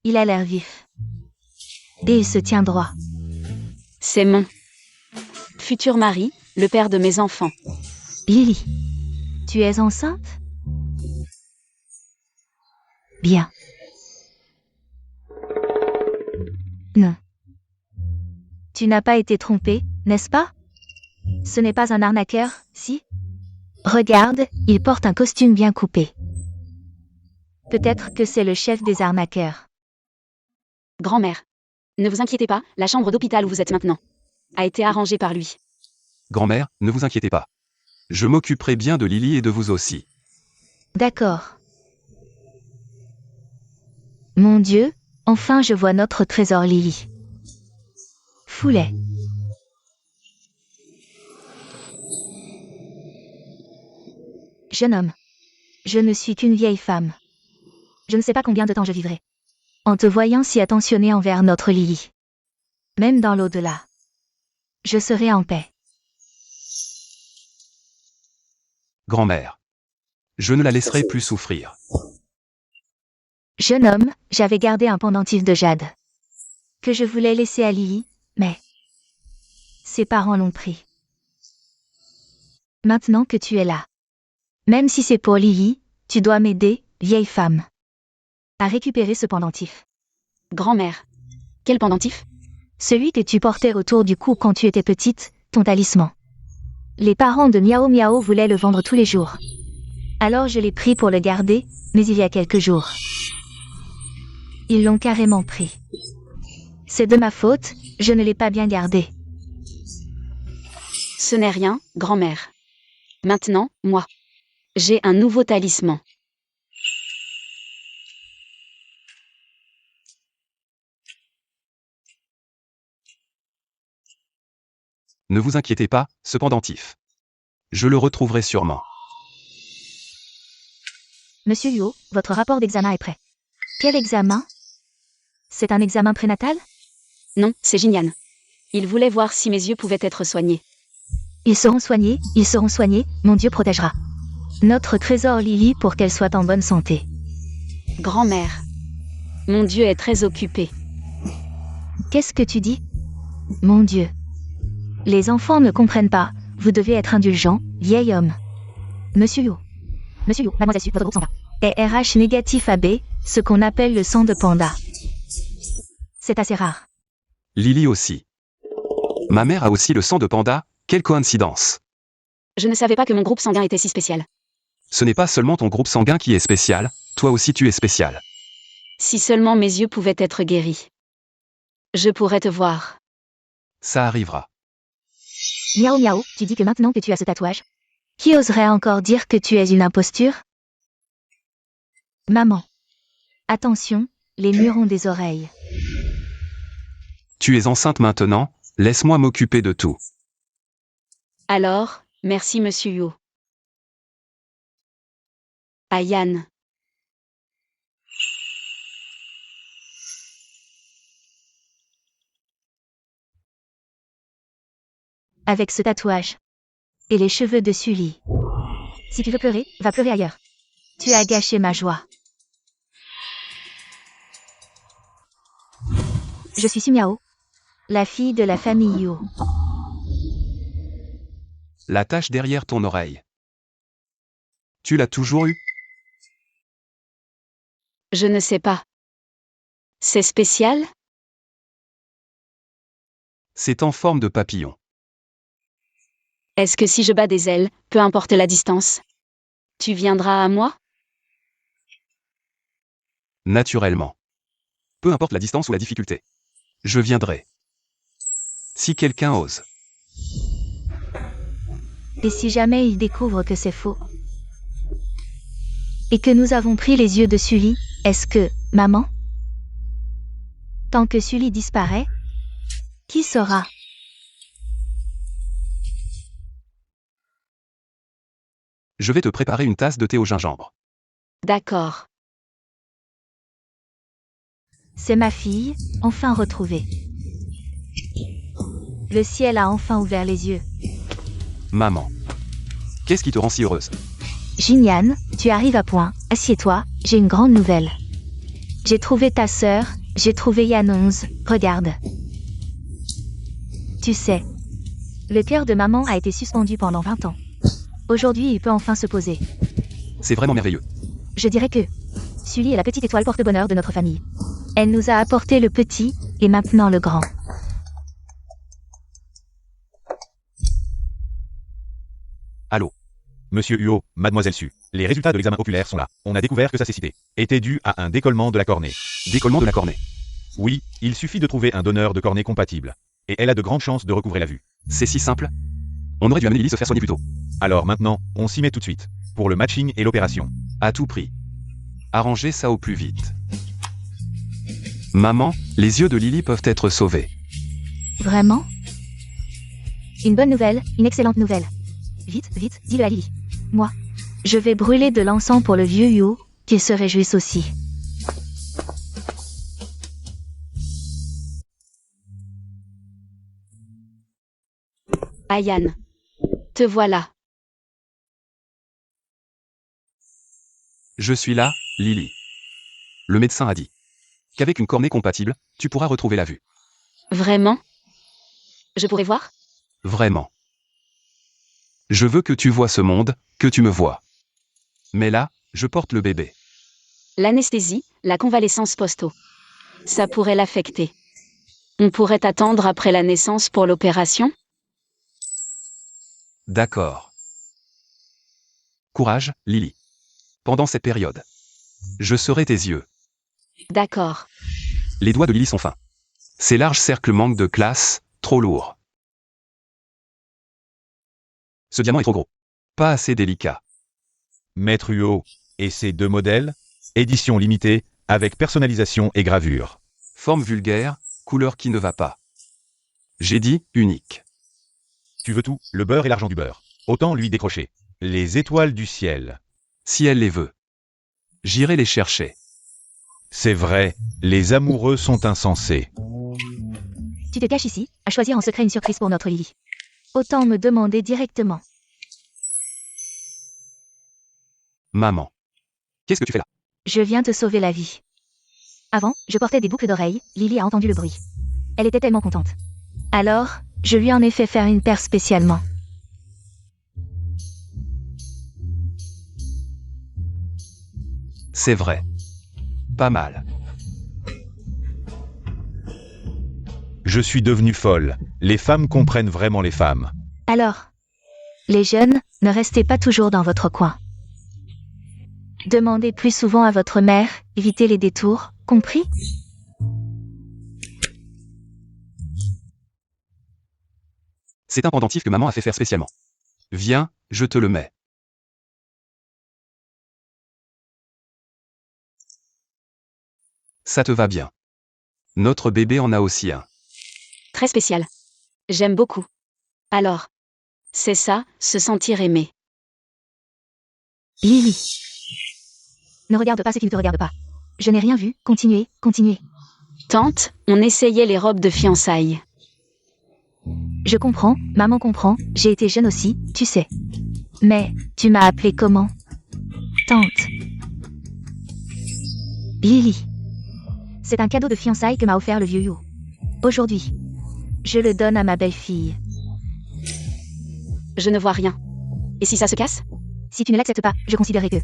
Il a l'air vif. Et il se tient droit. C'est mon futur mari, le père de mes enfants. Lily. Tu es enceinte? Bien. Non. Tu n'as pas été trompée, n'est-ce pas? Ce n'est pas un arnaqueur, si? Regarde, il porte un costume bien coupé. Peut-être que c'est le chef des arnaqueurs. Grand-mère. Ne vous inquiétez pas, la chambre d'hôpital où vous êtes maintenant a été arrangée par lui. Grand-mère, ne vous inquiétez pas. Je m'occuperai bien de Lily et de vous aussi. D'accord. Mon Dieu, enfin je vois notre trésor Lily. Foulet. Jeune homme. Je ne suis qu'une vieille femme. Je ne sais pas combien de temps je vivrai. En te voyant si attentionné envers notre Lily. Même dans l'au-delà. Je serai en paix. Grand-mère. Je ne la laisserai plus souffrir. Jeune homme, j'avais gardé un pendentif de jade. Que je voulais laisser à Lily, mais ses parents l'ont pris. Maintenant que tu es là. Même si c'est pour Lily, tu dois m'aider, vieille femme, à récupérer ce pendentif. Grand-mère. Quel pendentif? Celui que tu portais autour du cou quand tu étais petite, ton talisman. Les parents de Miao Miao voulaient le vendre tous les jours. Alors je l'ai pris pour le garder, mais il y a quelques jours. Ils l'ont carrément pris. C'est de ma faute, je ne l'ai pas bien gardé. Ce n'est rien, grand-mère. Maintenant, moi. J'ai un nouveau talisman. Ne vous inquiétez pas, ce pendentif. Je le retrouverai sûrement. Monsieur Yuo, votre rapport d'examen est prêt. Quel examen? C'est un examen prénatal? Non, c'est Jinyan. Il voulait voir si mes yeux pouvaient être soignés. Ils seront soignés, mon Dieu protégera. Notre trésor Lily pour qu'elle soit en bonne santé. Grand-mère. Mon Dieu est très occupé. Qu'est-ce que tu dis? Mon Dieu. Les enfants ne comprennent pas, vous devez être indulgent, vieil homme. Monsieur Yu, mademoiselle Su, votre groupe sanguin est RH négatif AB, ce qu'on appelle le sang de panda. C'est assez rare. Lily aussi. Ma mère a aussi le sang de panda, quelle coïncidence. Je ne savais pas que mon groupe sanguin était si spécial. Ce n'est pas seulement ton groupe sanguin qui est spécial, toi aussi tu es spécial. Si seulement mes yeux pouvaient être guéris. Je pourrais te voir. Ça arrivera. Miao Miao, tu dis que maintenant que tu as ce tatouage, qui oserait encore dire que tu es une imposture? Maman. Attention, les murs ont des oreilles. Tu es enceinte maintenant, laisse-moi m'occuper de tout. Alors, merci Monsieur Yu. Ayane. Avec ce tatouage. Et les cheveux de Sully. Si tu veux pleurer, va pleurer ailleurs. Tu as gâché ma joie. Je suis Su Miao, la fille de la famille Yu. La tache derrière ton oreille. Tu l'as toujours eue? Je ne sais pas. C'est spécial? C'est en forme de papillon. Est-ce que si je bats des ailes, peu importe la distance, tu viendras à moi? Naturellement. Peu importe la distance ou la difficulté. Je viendrai. Si quelqu'un ose. Et si jamais il découvre que c'est faux? Et que nous avons pris les yeux de Sully, est-ce que, maman? Tant que Sully disparaît, qui saura? Je vais te préparer une tasse de thé au gingembre. D'accord. C'est ma fille, enfin retrouvée. Le ciel a enfin ouvert les yeux. Maman. Qu'est-ce qui te rend si heureuse? Jinian, tu arrives à point, assieds-toi, j'ai une grande nouvelle. J'ai trouvé ta sœur, j'ai trouvé Yanonz, regarde. Tu sais, le cœur de maman a été suspendu pendant 20 ans. Aujourd'hui, il peut enfin se poser. C'est vraiment merveilleux. Je dirais que Sully est la petite étoile porte-bonheur de notre famille. Elle nous a apporté le petit, et maintenant le grand. Allô? Monsieur Huo, Mademoiselle Su, les résultats de l'examen oculaire sont là. On a découvert que sa cécité était due à un décollement de la cornée. Décollement de la cornée. Oui, il suffit de trouver un donneur de cornée compatible. Et elle a de grandes chances de recouvrer la vue. C'est si simple. On aurait dû amener Lily se faire soigner plus tôt. Alors maintenant, on s'y met tout de suite. Pour le matching et l'opération. À tout prix. Arrangez ça au plus vite. Maman, les yeux de Lily peuvent être sauvés. Vraiment? Une bonne nouvelle, une excellente nouvelle. Vite, vite, dis-le à Lily. Moi, je vais brûler de l'encens pour le vieux Yu, qu'il se réjouisse aussi. Ayan. Te voilà. Je suis là, Lily. Le médecin a dit qu'avec une cornée compatible, tu pourras retrouver la vue. Vraiment? Je pourrais voir? Vraiment. Je veux que tu vois ce monde, que tu me vois. Mais là, je porte le bébé. L'anesthésie, la convalescence post-op. Ça pourrait l'affecter. On pourrait attendre après la naissance pour l'opération? D'accord. Courage, Lily. Pendant cette période, je serai tes yeux. D'accord. Les doigts de Lily sont fins. Ces larges cercles manquent de classe, trop lourds. Ce diamant est trop gros. Pas assez délicat. Maître Huo, et ces deux modèles? Édition limitée, avec personnalisation et gravure. Forme vulgaire, couleur qui ne va pas. J'ai dit, unique. Tu veux tout, le beurre et l'argent du beurre. Autant lui décrocher. Les étoiles du ciel. Si elle les veut. J'irai les chercher. C'est vrai, les amoureux sont insensés. Tu te caches ici, à choisir en secret une surprise pour notre Lily. Autant me demander directement. Maman. Qu'est-ce que tu fais là? Je viens te sauver la vie. Avant, je portais des boucles d'oreilles, Lily a entendu le bruit. Elle était tellement contente. Alors, je lui en ai fait faire une paire spécialement. C'est vrai. Pas mal. Je suis devenue folle. Les femmes comprennent vraiment les femmes. Alors, les jeunes, ne restez pas toujours dans votre coin. Demandez plus souvent à votre mère, évitez les détours, compris? C'est un pendentif que maman a fait faire spécialement. Viens, je te le mets. Ça te va bien. Notre bébé en a aussi un. Très spécial. J'aime beaucoup. Alors. C'est ça, se sentir aimé. Lily. Ne regarde pas ce qui ne te regarde pas. Je n'ai rien vu, continuez, continuez. Tante, on essayait les robes de fiançailles. Je comprends, maman comprend, j'ai été jeune aussi, tu sais. Mais, tu m'as appelé comment? Tante. Lily. C'est un cadeau de fiançailles que m'a offert le vieux Yu. Aujourd'hui. Je le donne à ma belle-fille. Je ne vois rien. Et si ça se casse? Si tu ne l'acceptes pas, je considérerai que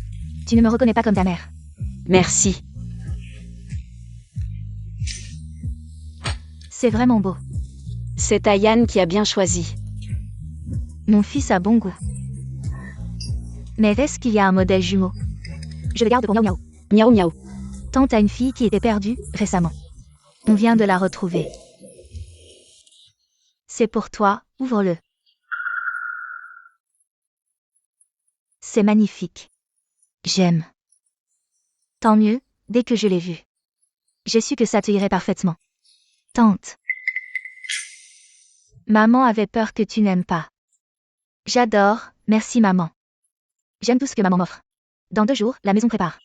tu ne me reconnais pas comme ta mère. Merci. C'est vraiment beau. C'est Ayane qui a bien choisi. Mon fils a bon goût. Mais est-ce qu'il y a un modèle jumeau? Je le garde pour Miaou Miaou. Miaou miaou. Tante a une fille qui était perdue, récemment. On vient de la retrouver. C'est pour toi, ouvre-le. C'est magnifique. J'aime. Tant mieux, dès que je l'ai vu. J'ai su que ça te irait parfaitement. Tante. Maman avait peur que tu n'aimes pas. J'adore, merci maman. J'aime tout ce que maman m'offre. Dans 2 jours, la maison prépare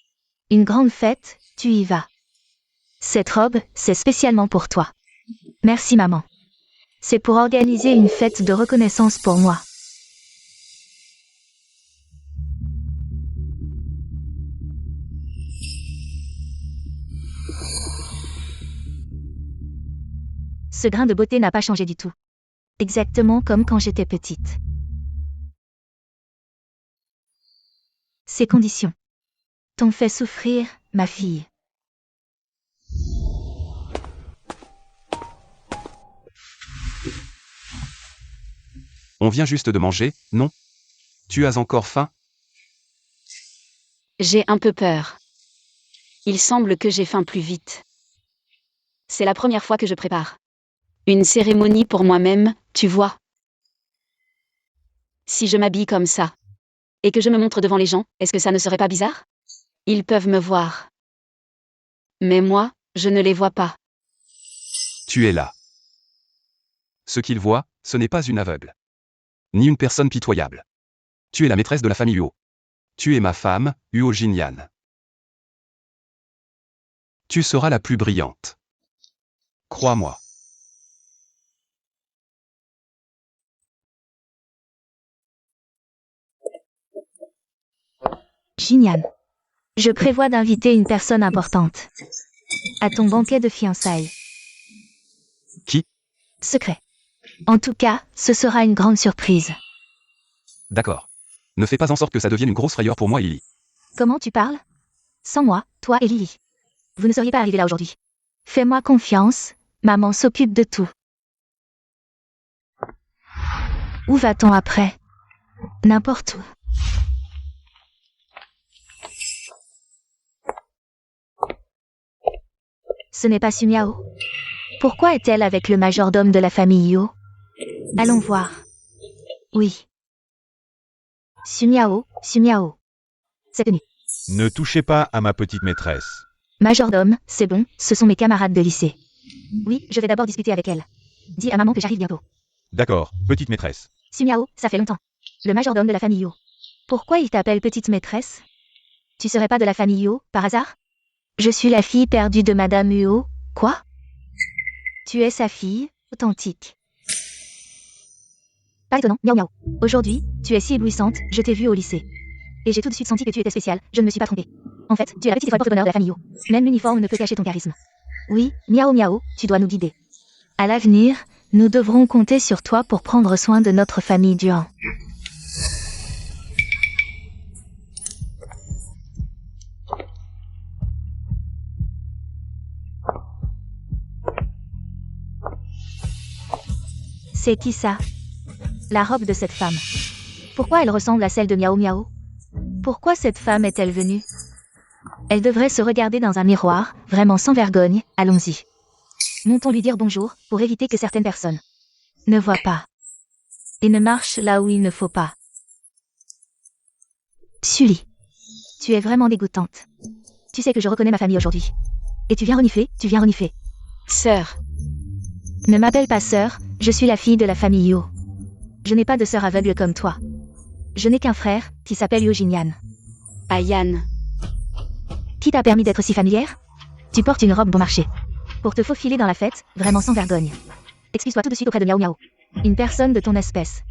une grande fête, tu y vas. Cette robe, c'est spécialement pour toi. Merci maman. C'est pour organiser une fête de reconnaissance pour moi. Ce grain de beauté n'a pas changé du tout. Exactement comme quand j'étais petite. Ces conditions t'ont fait souffrir, ma fille. On vient juste de manger, non? Tu as encore faim? J'ai un peu peur. Il semble que j'ai faim plus vite. C'est la première fois que je prépare une cérémonie pour moi-même, tu vois. Si je m'habille comme ça, et que je me montre devant les gens, est-ce que ça ne serait pas bizarre? Ils peuvent me voir. Mais moi, je ne les vois pas. Tu es là. Ce qu'ils voient, ce n'est pas une aveugle. Ni une personne pitoyable. Tu es la maîtresse de la famille Huo. Tu es ma femme, Huo Jinyan. Tu seras la plus brillante. Crois-moi. Jinyan. Je prévois d'inviter une personne importante à ton banquet de fiançailles. Qui? Secret. En tout cas, ce sera une grande surprise. D'accord. Ne fais pas en sorte que ça devienne une grosse frayeur pour moi et Lily. Comment tu parles? Sans moi, toi et Lily. Vous ne seriez pas arrivés là aujourd'hui. Fais-moi confiance, maman s'occupe de tout. Où va-t-on après? N'importe où. Ce n'est pas Sumiao. Pourquoi est-elle avec le majordome de la famille Yo? Allons voir. Oui. Sumiao, Sumiao. C'est tenu. Ne touchez pas à ma petite maîtresse. Majordome, c'est bon, ce sont mes camarades de lycée. Oui, je vais d'abord discuter avec elle. Dis à maman que j'arrive bientôt. D'accord, petite maîtresse. Sumiao, ça fait longtemps. Le majordome de la famille Yo. Pourquoi il t'appelle petite maîtresse? Tu serais pas de la famille Yo, par hasard? Je suis la fille perdue de Madame Huo. Quoi? Tu es sa fille, authentique. Pas étonnant, miaou miaou. Aujourd'hui, tu es si éblouissante, je t'ai vue au lycée. Et j'ai tout de suite senti que tu étais spéciale, je ne me suis pas trompée. En fait, tu es la petite étoile porte-bonheur de la famille Yo. Même l'uniforme ne peut cacher ton charisme. Oui, miaou miaou, tu dois nous guider. À l'avenir, nous devrons compter sur toi pour prendre soin de notre famille Duan. C'est qui ça? La robe de cette femme. Pourquoi elle ressemble à celle de Miao Miao? Pourquoi cette femme est-elle venue? Elle devrait se regarder dans un miroir, vraiment sans vergogne, allons-y. Montons lui dire bonjour, pour éviter que certaines personnes ne voient pas. Et ne marchent là où il ne faut pas. Sully. Tu es vraiment dégoûtante. Tu sais que je reconnais ma famille aujourd'hui. Et tu viens renifler, tu viens renifler. Sœur. Ne m'appelle pas sœur, je suis la fille de la famille Yo. Je n'ai pas de sœur aveugle comme toi. Je n'ai qu'un frère, qui s'appelle Yo Jinyan. Ayane. Qui t'a permis d'être si familière? Tu portes une robe bon marché. Pour te faufiler dans la fête, vraiment sans vergogne. Excuse-toi tout de suite auprès de Miao Miao. Une personne de ton espèce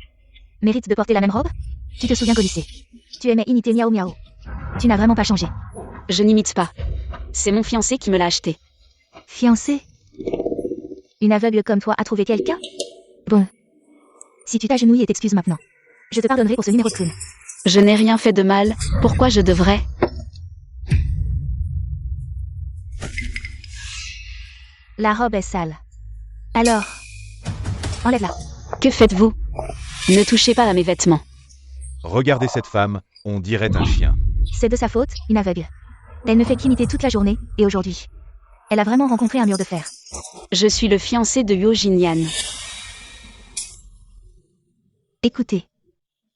mérite de porter la même robe? Tu te souviens qu'au lycée, tu aimais imiter Miao Miao. Tu n'as vraiment pas changé. Je n'imite pas. C'est mon fiancé qui me l'a acheté. Fiancé? Une aveugle comme toi a trouvé quelqu'un? Bon. Si tu t'agenouilles et t'excuses maintenant, je te pardonnerai pour ce numéro de clown. Je n'ai rien fait de mal, pourquoi je devrais? La robe est sale. Alors, enlève-la. Que faites-vous? Ne touchez pas à mes vêtements. Regardez cette femme, on dirait un chien. C'est de sa faute, une aveugle. Elle ne fait qu'imiter toute la journée, et aujourd'hui. Elle a vraiment rencontré un mur de fer. Je suis le fiancé de Yo Jinyan. Écoutez.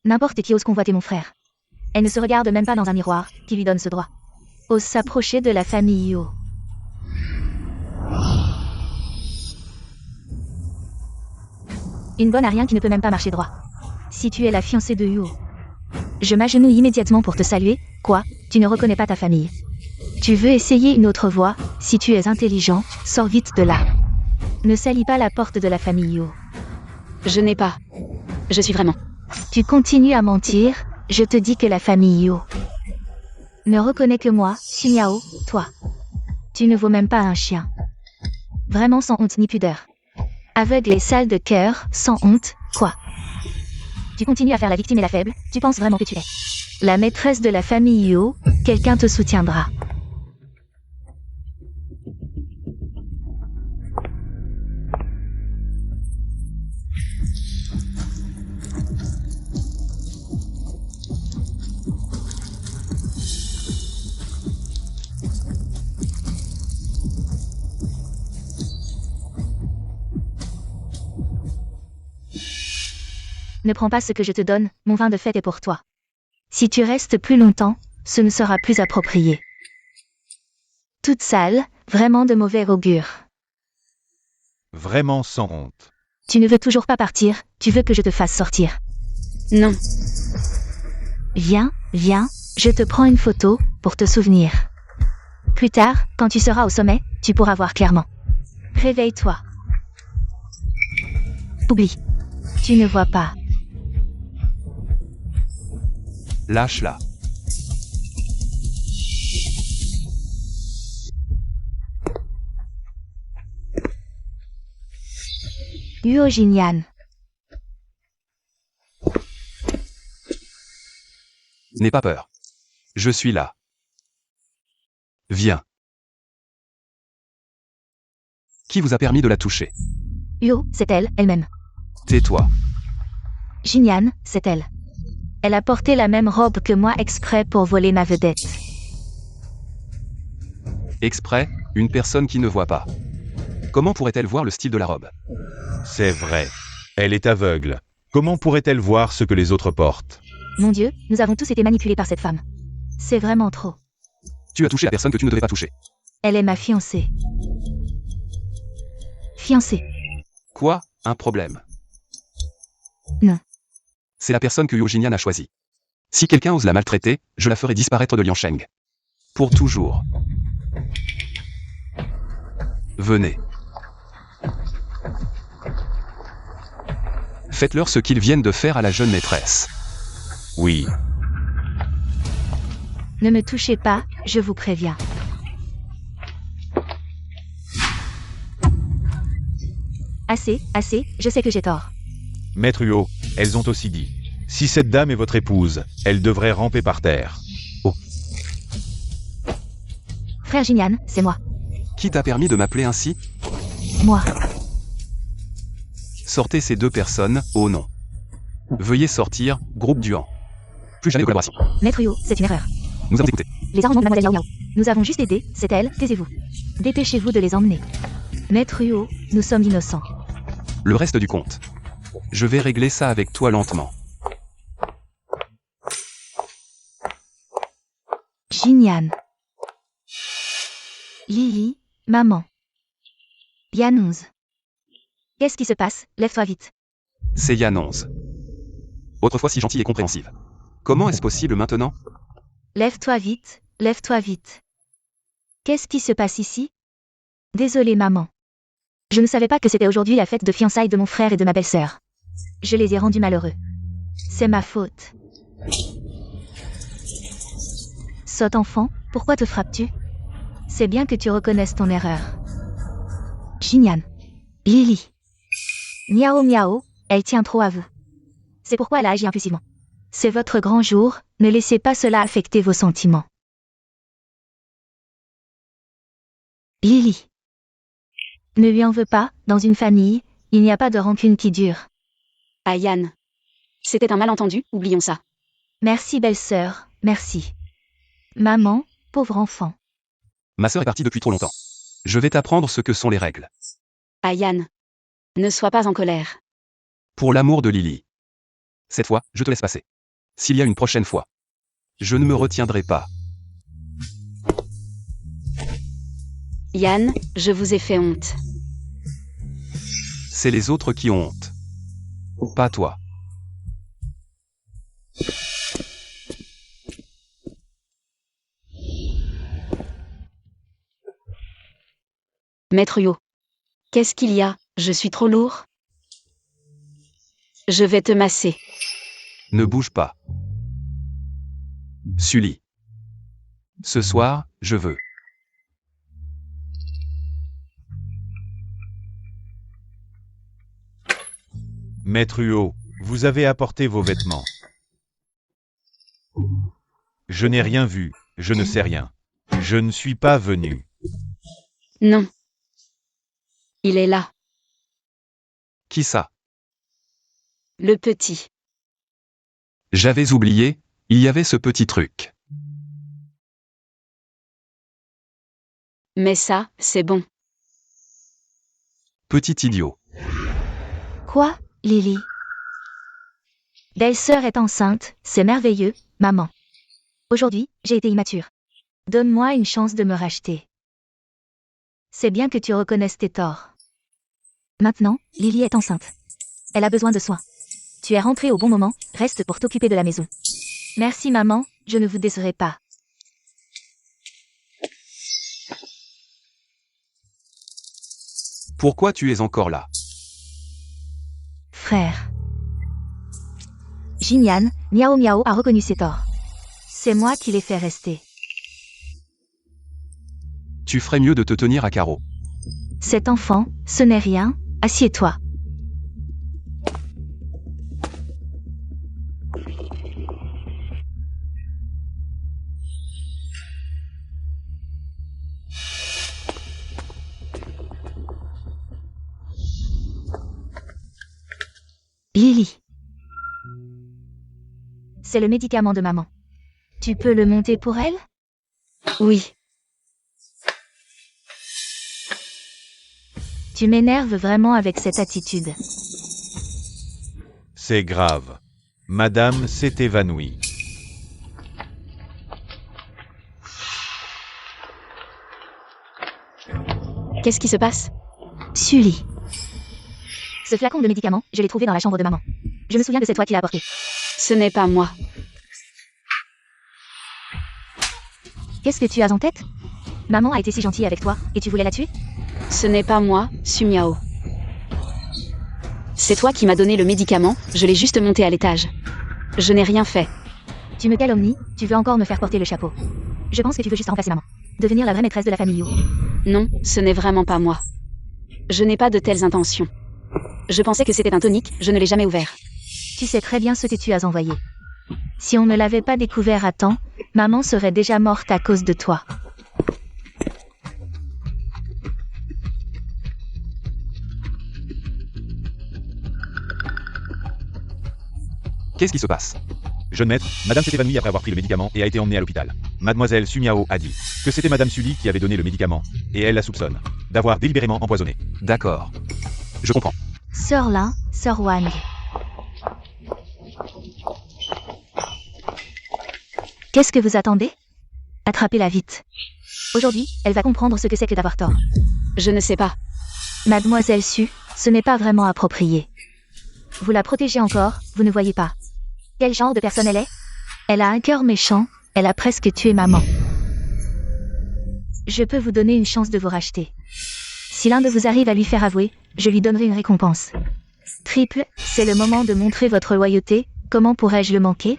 N'importe qui ose convoiter mon frère. Elle ne se regarde même pas dans un miroir, qui lui donne ce droit. Ose s'approcher de la famille Yo. Une bonne à rien qui ne peut même pas marcher droit. Si tu es la fiancée de Yo. Je m'agenouille immédiatement pour te saluer. Quoi? Tu ne reconnais pas ta famille. Tu veux essayer une autre voie? Si tu es intelligent, sors vite de là. Ne salis pas la porte de la famille Yo. Je n'ai pas. Je suis vraiment. Tu continues à mentir, je te dis que la famille Yo ne reconnaît que moi, Xinyao, toi. Tu ne vaux même pas un chien. Vraiment sans honte ni pudeur. Aveugle et sale de cœur, sans honte, quoi. Tu continues à faire la victime et la faible, tu penses vraiment que tu es la maîtresse de la famille Yo, quelqu'un te soutiendra. Ne prends pas ce que je te donne, mon vin de fête est pour toi. Si tu restes plus longtemps, ce ne sera plus approprié. Toute sale, vraiment de mauvais augure. Vraiment sans honte. Tu ne veux toujours pas partir, tu veux que je te fasse sortir. Non. Viens, viens, je te prends une photo, pour te souvenir. Plus tard, quand tu seras au sommet, tu pourras voir clairement. Réveille-toi. Oublie. Tu ne vois pas. Lâche-la. Yo Jinyan. N'aie pas peur. Je suis là. Viens. Qui vous a permis de la toucher? Yo, c'est elle, elle-même. Tais-toi. Jinyan, c'est elle. Elle a porté la même robe que moi exprès pour voler ma vedette. Exprès, une personne qui ne voit pas. Comment pourrait-elle voir le style de la robe? C'est vrai. Elle est aveugle. Comment pourrait-elle voir ce que les autres portent? Mon Dieu, nous avons tous été manipulés par cette femme. C'est vraiment trop. Tu as touché la personne que tu ne devais pas toucher. Elle est ma fiancée. Fiancée. Quoi? Un problème? Non. C'est la personne que Yo Jinyan a choisie. Si quelqu'un ose la maltraiter, je la ferai disparaître de Liansheng. Pour toujours. Venez. Faites-leur ce qu'ils viennent de faire à la jeune maîtresse. Oui. Ne me touchez pas, je vous préviens. Assez, assez, je sais que j'ai tort. Maître Huo, elles ont aussi dit. Si cette dame est votre épouse, elle devrait ramper par terre. Frère Jinyan, c'est moi. Qui t'a permis de m'appeler ainsi? Moi. Sortez ces deux personnes, oh non. Veuillez sortir, groupe Duan. Plus jamais de collaboration. Maître Yo, c'est une erreur. Nous avons écouté. Les arrangements de Mademoiselle Yao Yao. Nous avons juste aidé, c'est elle, taisez-vous. Dépêchez-vous de les emmener. Maître Yo, nous sommes innocents. Le reste du compte. Je vais régler ça avec toi lentement. Jinyan. Lily, maman. Yanonze. Qu'est-ce qui se passe? Lève-toi vite. C'est Yanonze. Autrefois si gentille et compréhensive. Comment est-ce possible maintenant? Lève-toi vite, lève-toi vite. Qu'est-ce qui se passe ici? Désolée maman. Je ne savais pas que c'était aujourd'hui la fête de fiançailles de mon frère et de ma belle-sœur. Je les ai rendus malheureux. C'est ma faute. Sotte enfant, pourquoi te frappes-tu? C'est bien que tu reconnaisses ton erreur. Jinyan. Lily. Miao Miao, elle tient trop à vous. C'est pourquoi elle a agi impulsivement. C'est votre grand jour, ne laissez pas cela affecter vos sentiments. Lily. Ne lui en veux pas, dans une famille, il n'y a pas de rancune qui dure. Ah Yann. C'était un malentendu, oublions ça. Merci belle-sœur, merci. Maman, pauvre enfant. Ma sœur est partie depuis trop longtemps. Je vais t'apprendre ce que sont les règles. Ah Yann. Ne sois pas en colère. Pour l'amour de Lily. Cette fois, je te laisse passer. S'il y a une prochaine fois, je ne me retiendrai pas. Yann, je vous ai fait honte. C'est les autres qui ont honte. Pas toi. Maître Yo. Qu'est-ce qu'il y a? Je suis trop lourd? Je vais te masser. Ne bouge pas. Sully. Ce soir, je veux. Maître Huot, vous avez apporté vos vêtements. Je n'ai rien vu, je ne sais rien. Je ne suis pas venu. Non. Il est là. Qui ça? Le petit. J'avais oublié, il y avait ce petit truc. Mais ça, c'est bon. Petit idiot. Quoi, Lily? Belle-sœur est enceinte, c'est merveilleux, maman. Aujourd'hui, j'ai été immature. Donne-moi une chance de me racheter. C'est bien que tu reconnaisses tes torts. Maintenant, Lily est enceinte. Elle a besoin de soins. Tu es rentrée au bon moment, reste pour t'occuper de la maison. Merci maman, je ne vous décerai pas. Pourquoi tu es encore là? Frère. Jinyan, Miao Miao a reconnu ses torts. C'est moi qui l'ai fait rester. Tu ferais mieux de te tenir à carreau. Cet enfant, ce n'est rien, assieds-toi. Lily. C'est le médicament de maman. Tu peux le monter pour elle? Oui. Tu m'énerves vraiment avec cette attitude. C'est grave. Madame s'est évanouie. Qu'est-ce qui se passe? Sully. Ce flacon de médicaments, je l'ai trouvé dans la chambre de maman. Je me souviens que c'est toi qui l'as apporté. Ce n'est pas moi. Qu'est-ce que tu as en tête? Maman a été si gentille avec toi, et tu voulais la tuer? Ce n'est pas moi, Sumiao. C'est toi qui m'as donné le médicament, je l'ai juste monté à l'étage. Je n'ai rien fait. Tu me calomnies, tu veux encore me faire porter le chapeau. Je pense que tu veux juste remplacer maman. Devenir la vraie maîtresse de la famille Yu. Non, ce n'est vraiment pas moi. Je n'ai pas de telles intentions. Je pensais que c'était un tonique, je ne l'ai jamais ouvert. Tu sais très bien ce que tu as envoyé. Si on ne l'avait pas découvert à temps, maman serait déjà morte à cause de toi. Qu'est-ce qui se passe? Jeune maître, madame s'est évanouie après avoir pris le médicament et a été emmenée à l'hôpital. Mademoiselle Sumiao a dit que c'était madame Sully qui avait donné le médicament, et elle la soupçonne d'avoir délibérément empoisonné. D'accord. Je comprends. Sœur Lin, Sœur Wang. Qu'est-ce que vous attendez? Attrapez-la vite. Aujourd'hui, elle va comprendre ce que c'est que d'avoir tort. Je ne sais pas. Mademoiselle Su, ce n'est pas vraiment approprié. Vous la protégez encore, vous ne voyez pas. Quel genre de personne elle est? Elle a un cœur méchant, elle a presque tué maman. Je peux vous donner une chance de vous racheter. Si l'un de vous arrive à lui faire avouer, je lui donnerai une récompense. Triple, c'est le moment de montrer votre loyauté, comment pourrais-je le manquer?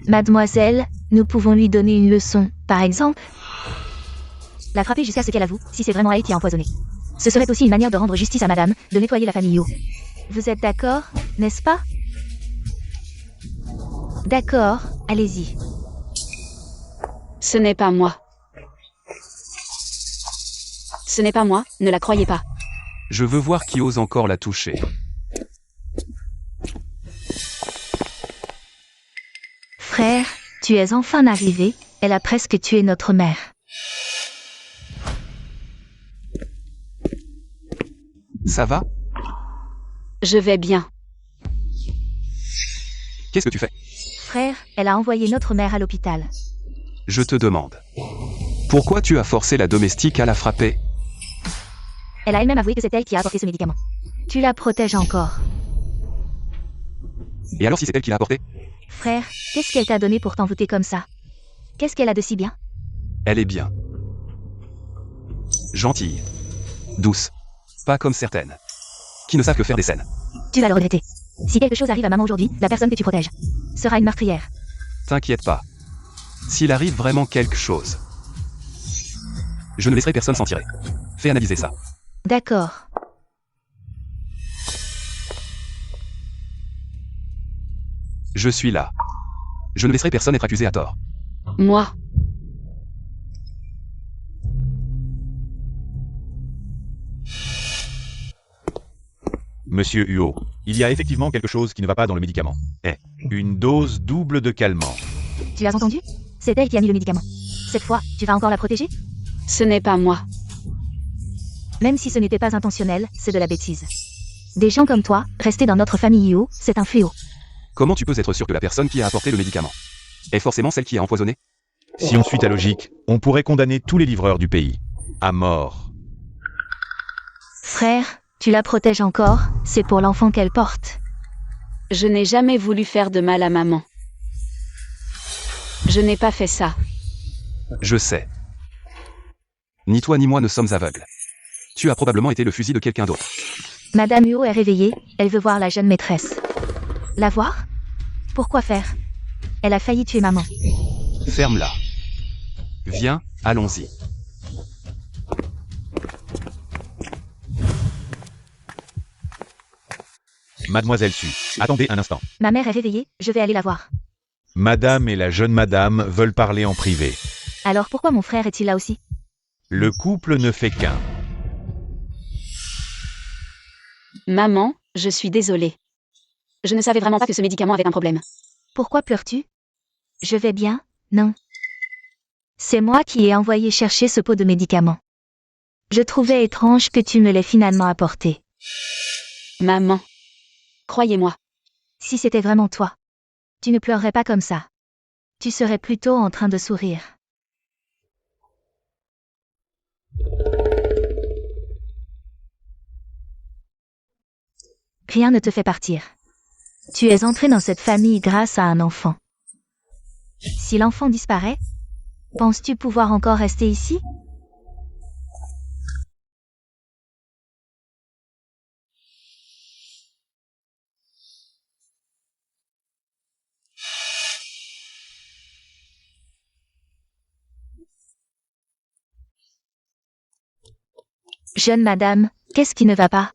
Mademoiselle, nous pouvons lui donner une leçon, par exemple. La frapper jusqu'à ce qu'elle avoue, si c'est vraiment elle qui a empoisonné. Ce serait aussi une manière de rendre justice à madame, de nettoyer la famille Yo. Vous êtes d'accord, n'est-ce pas? D'accord, allez-y. Ce n'est pas moi. Ce n'est pas moi, ne la croyez pas. Je veux voir qui ose encore la toucher. Frère, tu es enfin arrivé, elle a presque tué notre mère. Ça va? Je vais bien. Qu'est-ce que tu fais? Frère, elle a envoyé notre mère à l'hôpital. Je te demande. Pourquoi tu as forcé la domestique à la frapper? Elle a elle-même avoué que c'est elle qui a apporté ce médicament. Tu la protèges encore. Et alors si c'est elle qui l'a apporté? Frère, qu'est-ce qu'elle t'a donné pour t'envoûter comme ça? Qu'est-ce qu'elle a de si bien? Elle est bien. Gentille. Douce. Pas comme certaines. Qui ne savent que faire des scènes. Tu vas le regretter. Si quelque chose arrive à maman aujourd'hui, la personne que tu protèges sera une meurtrière. T'inquiète pas. S'il arrive vraiment quelque chose, je ne laisserai personne s'en tirer. Fais analyser ça. D'accord. Je suis là. Je ne laisserai personne être accusé à tort. Moi. Monsieur Huot, il y a effectivement quelque chose qui ne va pas dans le médicament. Une dose double de calmant. Tu as entendu? C'est elle qui a mis le médicament. Cette fois, tu vas encore la protéger? Ce n'est pas moi. Même si ce n'était pas intentionnel, c'est de la bêtise. Des gens comme toi, rester dans notre famille Huot, c'est un fléau. Comment tu peux être sûr que la personne qui a apporté le médicament est forcément celle qui a empoisonné? Si on suit ta logique, on pourrait condamner tous les livreurs du pays. À mort. Frère, tu la protèges encore, c'est pour l'enfant qu'elle porte. Je n'ai jamais voulu faire de mal à maman. Je n'ai pas fait ça. Je sais. Ni toi ni moi ne sommes aveugles. Tu as probablement été le fusil de quelqu'un d'autre. Madame Huot est réveillée, elle veut voir la jeune maîtresse. La voir? Pourquoi faire? Elle a failli tuer maman. Ferme-la. Viens, allons-y. Mademoiselle Su, attendez un instant. Ma mère est réveillée, je vais aller la voir. Madame et la jeune madame veulent parler en privé. Alors pourquoi mon frère est-il là aussi? Le couple ne fait qu'un. Maman, je suis désolée. Je ne savais vraiment pas que ce médicament avait un problème. Pourquoi pleures-tu? Je vais bien, non? C'est moi qui ai envoyé chercher ce pot de médicaments. Je trouvais étrange que tu me l'aies finalement apporté. Maman. Croyez-moi. Si c'était vraiment toi, tu ne pleurerais pas comme ça. Tu serais plutôt en train de sourire. Rien ne te fait partir. Tu es entré dans cette famille grâce à un enfant. Si l'enfant disparaît, penses-tu pouvoir encore rester ici? Jeune madame, qu'est-ce qui ne va pas?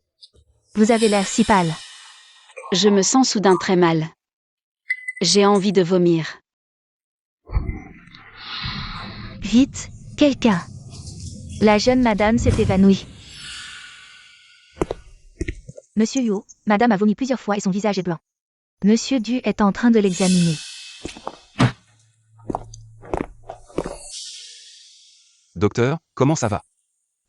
Vous avez l'air si pâle. Je me sens soudain très mal. J'ai envie de vomir. Vite, quelqu'un. La jeune madame s'est évanouie. Monsieur Huot, madame a vomi plusieurs fois et son visage est blanc. Monsieur Du est en train de l'examiner. Docteur, comment ça va?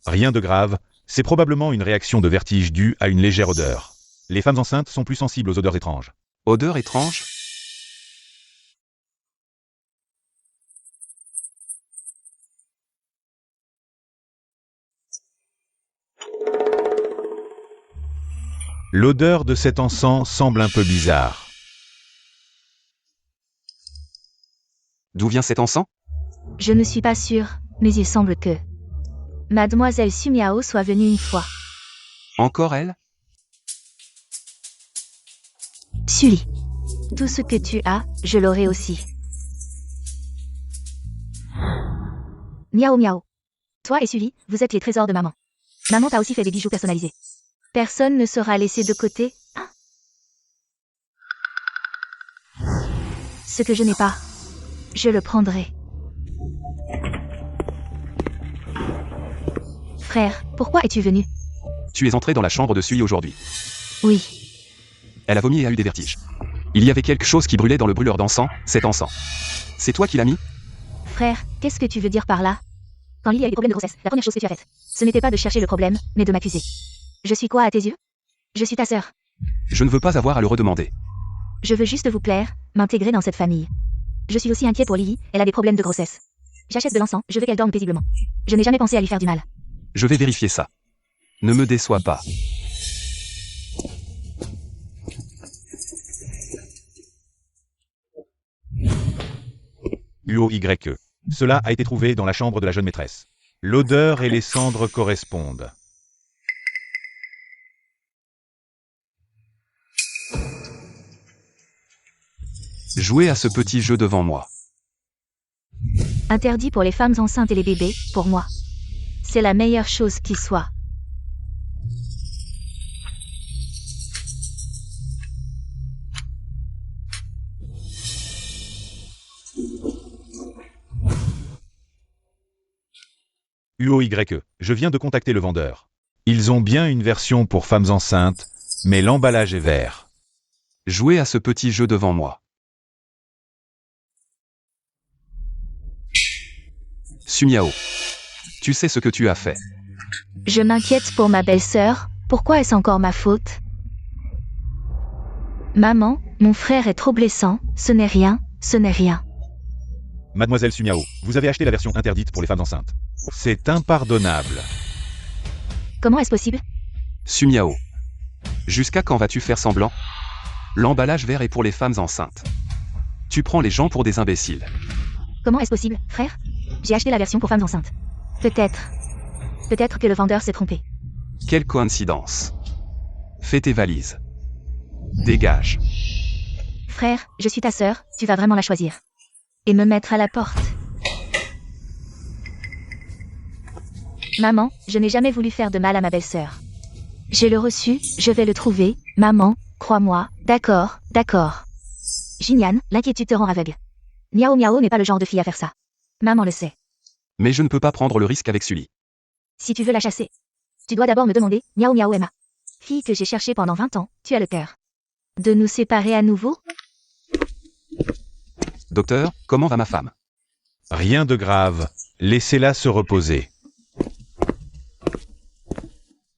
Rien de grave, c'est probablement une réaction de vertige due à une légère odeur. Les femmes enceintes sont plus sensibles aux odeurs étranges. Odeur étrange? L'odeur de cet encens semble un peu bizarre. D'où vient cet encens? Je ne suis pas sûre, mais il semble que Mademoiselle Su Miao soit venue une fois. Encore elle? Sully. Tout ce que tu as, je l'aurai aussi. Miao miao. Toi et Sully, vous êtes les trésors de maman. Maman t'a aussi fait des bijoux personnalisés. Personne ne sera laissé de côté, hein? Ce que je n'ai pas, je le prendrai. Frère, pourquoi es-tu venu? Tu es entré dans la chambre de Sui aujourd'hui. Oui. Elle a vomi et a eu des vertiges. Il y avait quelque chose qui brûlait dans le brûleur d'encens, cet encens. C'est toi qui l'as mis? Frère, qu'est-ce que tu veux dire par là? Quand Lily a eu des problèmes de grossesse, la première chose que tu as faite, ce n'était pas de chercher le problème, mais de m'accuser. Je suis quoi à tes yeux? Je suis ta sœur. Je ne veux pas avoir à le redemander. Je veux juste vous plaire, m'intégrer dans cette famille. Je suis aussi inquiet pour Lily, elle a des problèmes de grossesse. J'achète de l'encens, je veux qu'elle dorme paisiblement. Je n'ai jamais pensé à lui faire du mal. Je vais vérifier ça. Ne me déçois pas. UOYE. Cela a été trouvé dans la chambre de la jeune maîtresse. L'odeur et les cendres correspondent. Jouez à ce petit jeu devant moi. Interdit pour les femmes enceintes et les bébés, pour moi. C'est la meilleure chose qui soit. UOYE. Je viens de contacter le vendeur. Ils ont bien une version pour femmes enceintes, mais l'emballage est vert. Jouez à ce petit jeu devant moi. Sumiao. Tu sais ce que tu as fait. Je m'inquiète pour ma belle-sœur, pourquoi est-ce encore ma faute? Maman, mon frère est trop blessant, ce n'est rien, ce n'est rien. Mademoiselle Sumiao, vous avez acheté la version interdite pour les femmes enceintes. C'est impardonnable. Comment est-ce possible? Sumiao. Jusqu'à quand vas-tu faire semblant? L'emballage vert est pour les femmes enceintes. Tu prends les gens pour des imbéciles. Comment est-ce possible, frère? J'ai acheté la version pour femmes enceintes. Peut-être. Peut-être que le vendeur s'est trompé. Quelle coïncidence. Fais tes valises. Dégage. Frère, je suis ta sœur, tu vas vraiment la choisir. Et me mettre à la porte. Maman, je n'ai jamais voulu faire de mal à ma belle-sœur. J'ai le reçu, je vais le trouver, maman, crois-moi, d'accord, d'accord. Jinyan, l'inquiétude te rend aveugle. Miao Miao n'est pas le genre de fille à faire ça. Maman le sait. Mais je ne peux pas prendre le risque avec Sully. Si tu veux la chasser, tu dois d'abord me demander, Miao Miao Emma. Fille que j'ai cherchée pendant 20 ans, tu as le cœur. De nous séparer à nouveau? Docteur, comment va ma femme? Rien de grave. Laissez-la se reposer.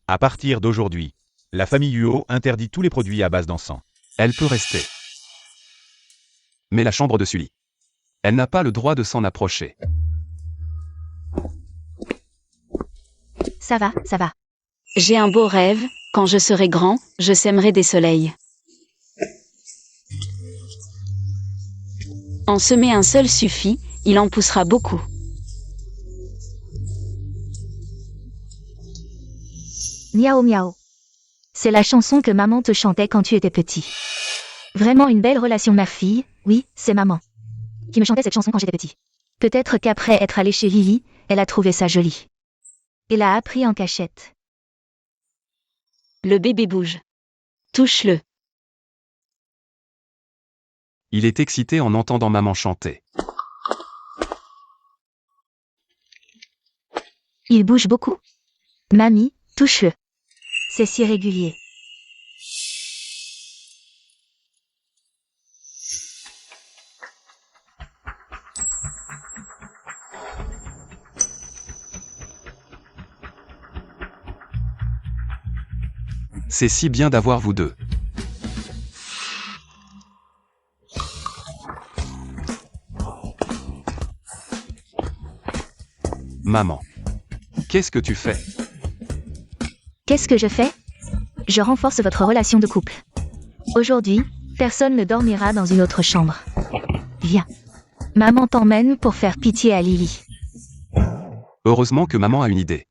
À partir d'aujourd'hui, la famille Uo interdit tous les produits à base d'encens. Elle peut rester. Mais la chambre de Sully. Elle n'a pas le droit de s'en approcher. Ça va, ça va. J'ai un beau rêve, quand je serai grand, je sèmerai des soleils. En semer un seul suffit, il en poussera beaucoup. Miao Miao. C'est la chanson que maman te chantait quand tu étais petit. Vraiment une belle relation mère-fille, oui, c'est maman qui me chantait cette chanson quand j'étais petit. Peut-être qu'après être allée chez Lily, elle a trouvé ça joli. Et l'a appris en cachette. Le bébé bouge. Touche-le. Il est excité en entendant maman chanter. Il bouge beaucoup. Mamie, touche-le. C'est si régulier. C'est si bien d'avoir vous deux. Maman. Qu'est-ce que tu fais? Qu'est-ce que je fais? Je renforce votre relation de couple. Aujourd'hui, personne ne dormira dans une autre chambre. Viens. Maman t'emmène pour faire pitié à Lily. Heureusement que maman a une idée.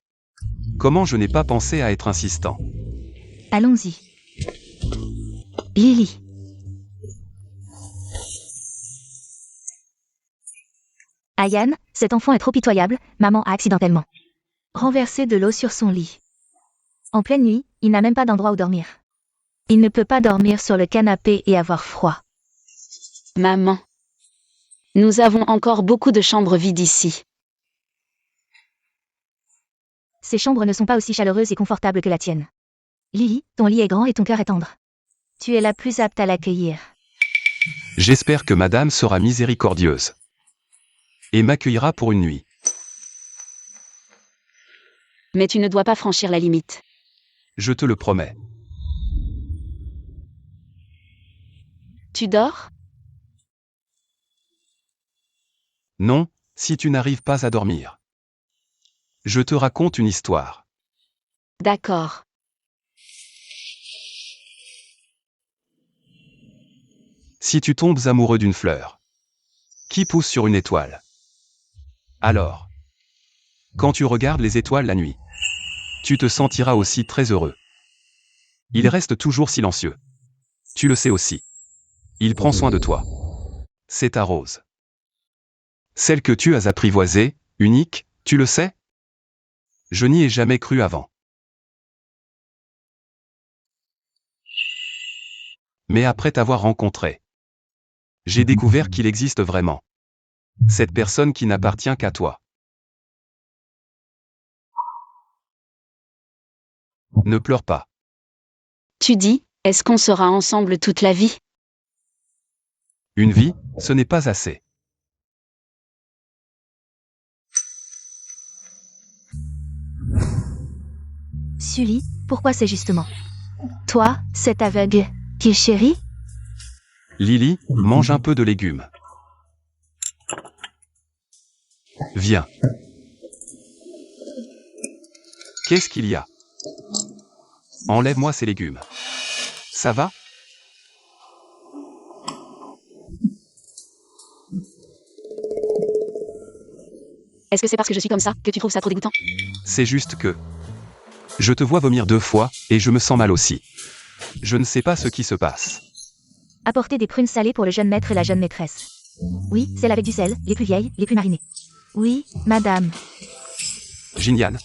Comment je n'ai pas pensé à être insistant? Allons-y. Lily. Ayan, cet enfant est trop pitoyable, maman a accidentellement renversé de l'eau sur son lit. En pleine nuit, il n'a même pas d'endroit où dormir. Il ne peut pas dormir sur le canapé et avoir froid. Maman. Nous avons encore beaucoup de chambres vides ici. Ces chambres ne sont pas aussi chaleureuses et confortables que la tienne. Lily, ton lit est grand et ton cœur est tendre. Tu es la plus apte à l'accueillir. J'espère que madame sera miséricordieuse. Et m'accueillera pour une nuit. Mais tu ne dois pas franchir la limite. Je te le promets. Tu dors? Non, si tu n'arrives pas à dormir. Je te raconte une histoire. D'accord. Si tu tombes amoureux d'une fleur, qui pousse sur une étoile, alors, quand tu regardes les étoiles la nuit, tu te sentiras aussi très heureux. Il reste toujours silencieux. Tu le sais aussi. Il prend soin de toi. C'est ta rose. Celle que tu as apprivoisée, unique, tu le sais? Je n'y ai jamais cru avant. Mais après t'avoir rencontré, j'ai découvert qu'il existe vraiment. Cette personne qui n'appartient qu'à toi. Ne pleure pas. Tu dis, est-ce qu'on sera ensemble toute la vie? Une vie, ce n'est pas assez. Sully, pourquoi c'est justement toi, cet aveugle, qu'il chérit? Lily, mange un peu de légumes. Viens. Qu'est-ce qu'il y a? Enlève-moi ces légumes. Ça va? Est-ce que c'est parce que je suis comme ça que tu trouves ça trop dégoûtant? C'est juste que... Je te vois vomir 2 fois, et je me sens mal aussi. Je ne sais pas ce qui se passe. Apporter des prunes salées pour le jeune maître et la jeune maîtresse. Oui, celles avec du sel, les plus vieilles, les plus marinées. Oui, madame. Génial.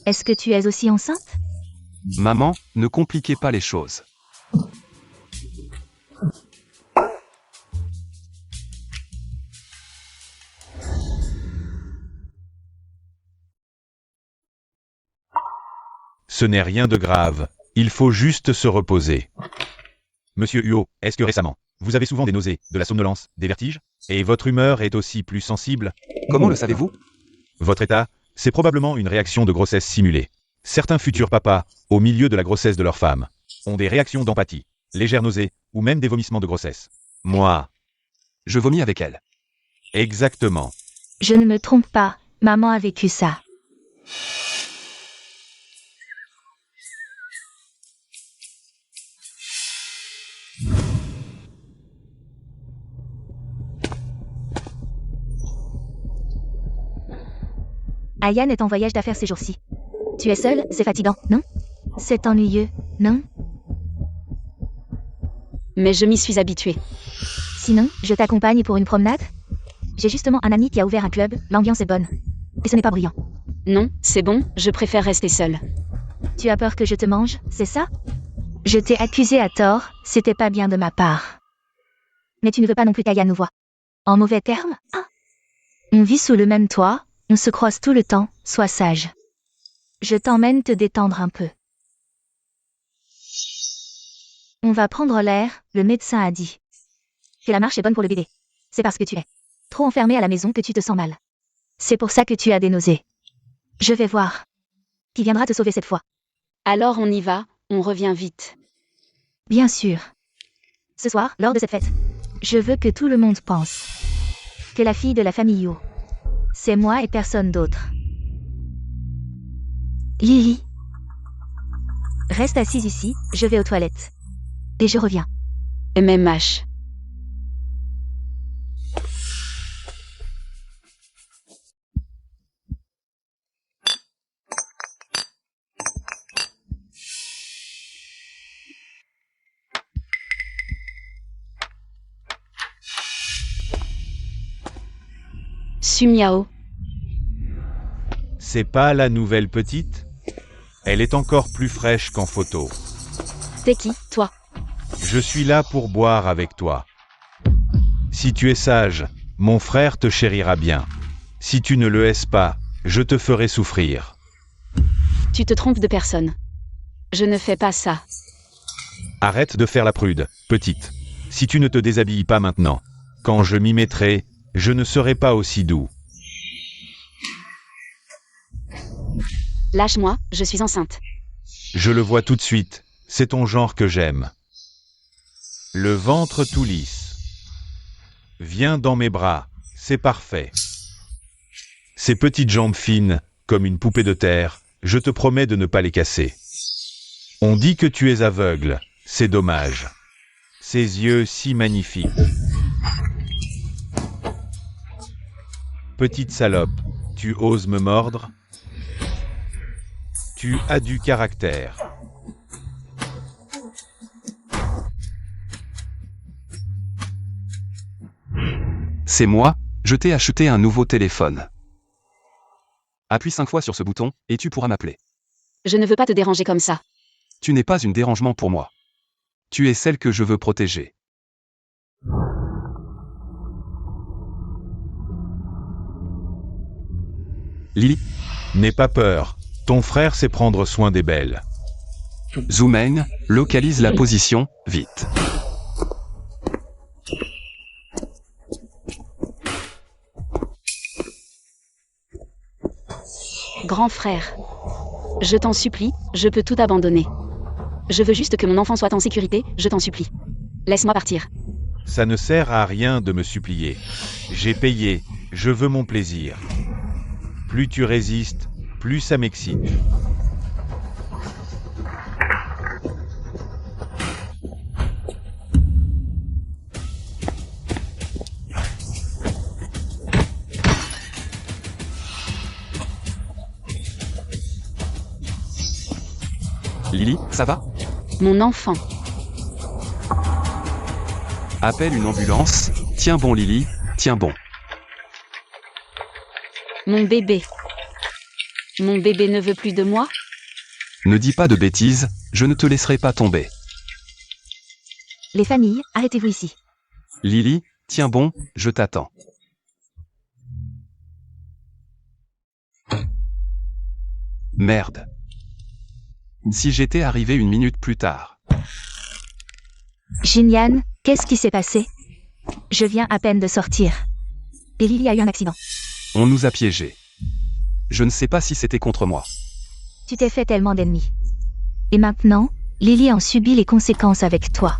Est-ce que tu es aussi enceinte? Maman, ne compliquez pas les choses. Ce n'est rien de grave, il faut juste se reposer. Monsieur Huot, est-ce que récemment, vous avez souvent des nausées, de la somnolence, des vertiges? Et votre humeur est aussi plus sensible? Comment le savez-vous? Votre état, c'est probablement une réaction de grossesse simulée. Certains futurs papas, au milieu de la grossesse de leur femme, ont des réactions d'empathie, légères nausées, ou même des vomissements de grossesse. Moi, Je vomis avec elle. exactement. Je ne me trompe pas, maman a vécu ça. Ayane est en voyage d'affaires ces jours-ci. Tu es seule, c'est fatigant, non? C'est ennuyeux, non? Mais je m'y suis habituée. Sinon, je t'accompagne pour une promenade? J'ai justement un ami qui a ouvert un club, l'ambiance est bonne. Et ce n'est pas bruyant. Non, c'est bon, je préfère rester seule. Tu as peur que je te mange, c'est ça? Je t'ai accusé à tort, c'était pas bien de ma part. Mais tu ne veux pas non plus qu'Ayane nous voie. En mauvais termes? Ah. On vit sous le même toit, on se croise tout le temps, sois sage. Je t'emmène te détendre un peu. On va prendre l'air, le médecin a dit. Que la marche est bonne pour le bébé. C'est parce que tu es trop enfermé à la maison que tu te sens mal. C'est pour ça que tu as des nausées. Je vais voir. Qui viendra te sauver cette fois? Alors on y va, on revient vite. Bien sûr. Ce soir, lors de cette fête, je veux que tout le monde pense que la fille de la famille Yo, c'est moi et personne d'autre. Lily. Reste assise ici, je vais aux toilettes. Et je reviens. MMH. Sumiao. C'est pas la nouvelle petite? Elle est encore plus fraîche qu'en photo. T'es qui, toi? Je suis là pour boire avec toi. Si tu es sage, mon frère te chérira bien. Si tu ne le es pas, je te ferai souffrir. Tu te trompes de personne. Je ne fais pas ça. Arrête de faire la prude, petite. Si tu ne te déshabilles pas maintenant, quand je m'y mettrai, je ne serai pas aussi doux. Lâche-moi, je suis enceinte. Je le vois tout de suite, c'est ton genre que j'aime. Le ventre tout lisse. Viens dans mes bras, c'est parfait. Ces petites jambes fines, comme une poupée de terre, je te promets de ne pas les casser. On dit que tu es aveugle, c'est dommage. Ces yeux si magnifiques. Petite salope, tu oses me mordre? Tu as du caractère. C'est moi, je t'ai acheté un nouveau téléphone. Appuie 5 fois sur ce bouton, et tu pourras m'appeler. Je ne veux pas te déranger comme ça. Tu n'es pas un dérangement pour moi. Tu es celle que je veux protéger. Lily, N'aie pas peur, ton frère sait prendre soin des belles. zoom in, localise la position, vite. Grand frère. Je t'en supplie, je peux tout abandonner. Je veux juste que mon enfant soit en sécurité, je t'en supplie. Laisse-moi partir. Ça ne sert à rien de me supplier. J'ai payé, je veux mon plaisir. Plus tu résistes, plus ça m'excite. Lily, ça va? Mon enfant. Appelle une ambulance. Tiens bon Lily, tiens bon. Mon bébé. Mon bébé ne veut plus de moi? Ne dis pas de bêtises, je ne te laisserai pas tomber. Les familles, arrêtez-vous ici. Lily, tiens bon, je t'attends. Merde. Si j'étais arrivé une minute plus tard. Jinian, qu'est-ce qui s'est passé? Je viens à peine de sortir. Et Lily a eu un accident. On nous a piégés. Je ne sais pas si c'était contre moi. Tu t'es fait tellement d'ennemis. Et maintenant, Lily en subit les conséquences avec toi.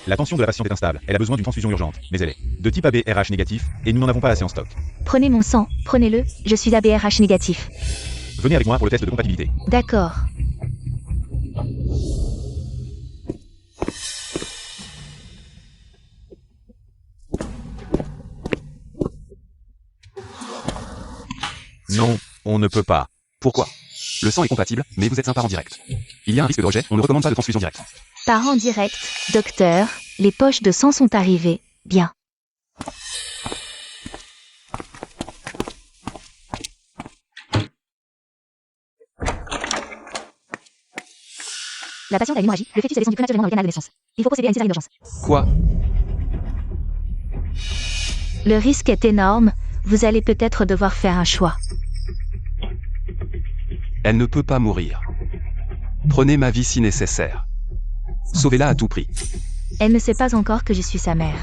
La tension de la patiente est instable, elle a besoin d'une transfusion urgente, mais elle est de type ABRH négatif, et nous n'en avons pas assez en stock. Prenez mon sang, prenez-le, je suis ABRH négatif. Venez avec moi pour le test de compatibilité. D'accord. Non, on ne peut pas. Pourquoi? Le sang est compatible, mais vous êtes un parent direct. Il y a un risque de rejet, on ne recommande pas de transfusion directe. Parents directs, docteur, les poches de sang sont arrivées. Bien. La patiente a une hémorragie, le fœtus a descendu prématurément dans le canal de naissance. Il faut procéder à une césarienne d'urgence. Quoi? Le risque est énorme, vous allez peut-être devoir faire un choix. Elle ne peut pas mourir. Prenez ma vie si nécessaire. Sauvez-la à tout prix. Elle ne sait pas encore que je suis sa mère.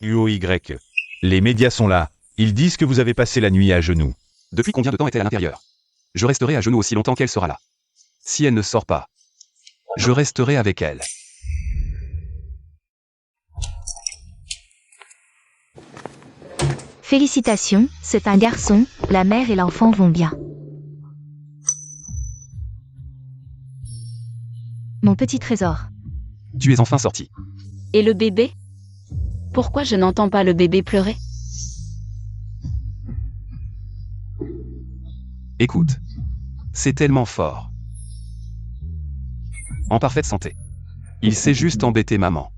UOY. Les médias sont là. Ils disent que vous avez passé la nuit à genoux. Depuis combien de temps est-elle à l'intérieur? Je resterai à genoux aussi longtemps qu'elle sera là. Si elle ne sort pas, je resterai avec elle. Félicitations, c'est un garçon, la mère et l'enfant vont bien. Mon petit trésor. Tu es enfin sorti. Et le bébé? Pourquoi je n'entends pas le bébé pleurer? Écoute. C'est tellement fort. En parfaite santé. Il s'est juste embêté maman.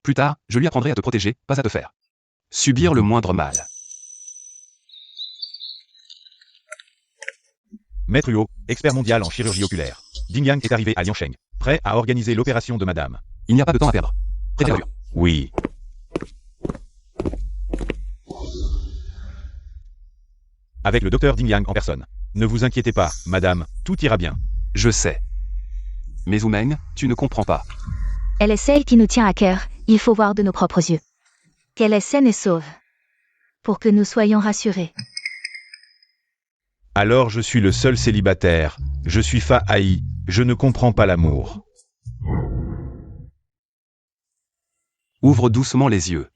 Plus tard, je lui apprendrai à te protéger, pas à te faire subir le moindre mal. Maître Huo, expert mondial en chirurgie oculaire. Ding Yang est arrivé à Liansheng, prêt à organiser l'opération de madame. Il n'y a pas de temps à perdre. Préfère-le. Oui. Avec le docteur Ding Yang en personne. Ne vous inquiétez pas, madame, tout ira bien. Je sais. Mais Oumeng, tu ne comprends pas. Elle est celle qui nous tient à cœur, il faut voir de nos propres yeux. Qu'elle est saine et sauve. Pour que nous soyons rassurés. Alors je suis le seul célibataire, je suis Fa Haï, je ne comprends pas l'amour. Ouvre doucement les yeux.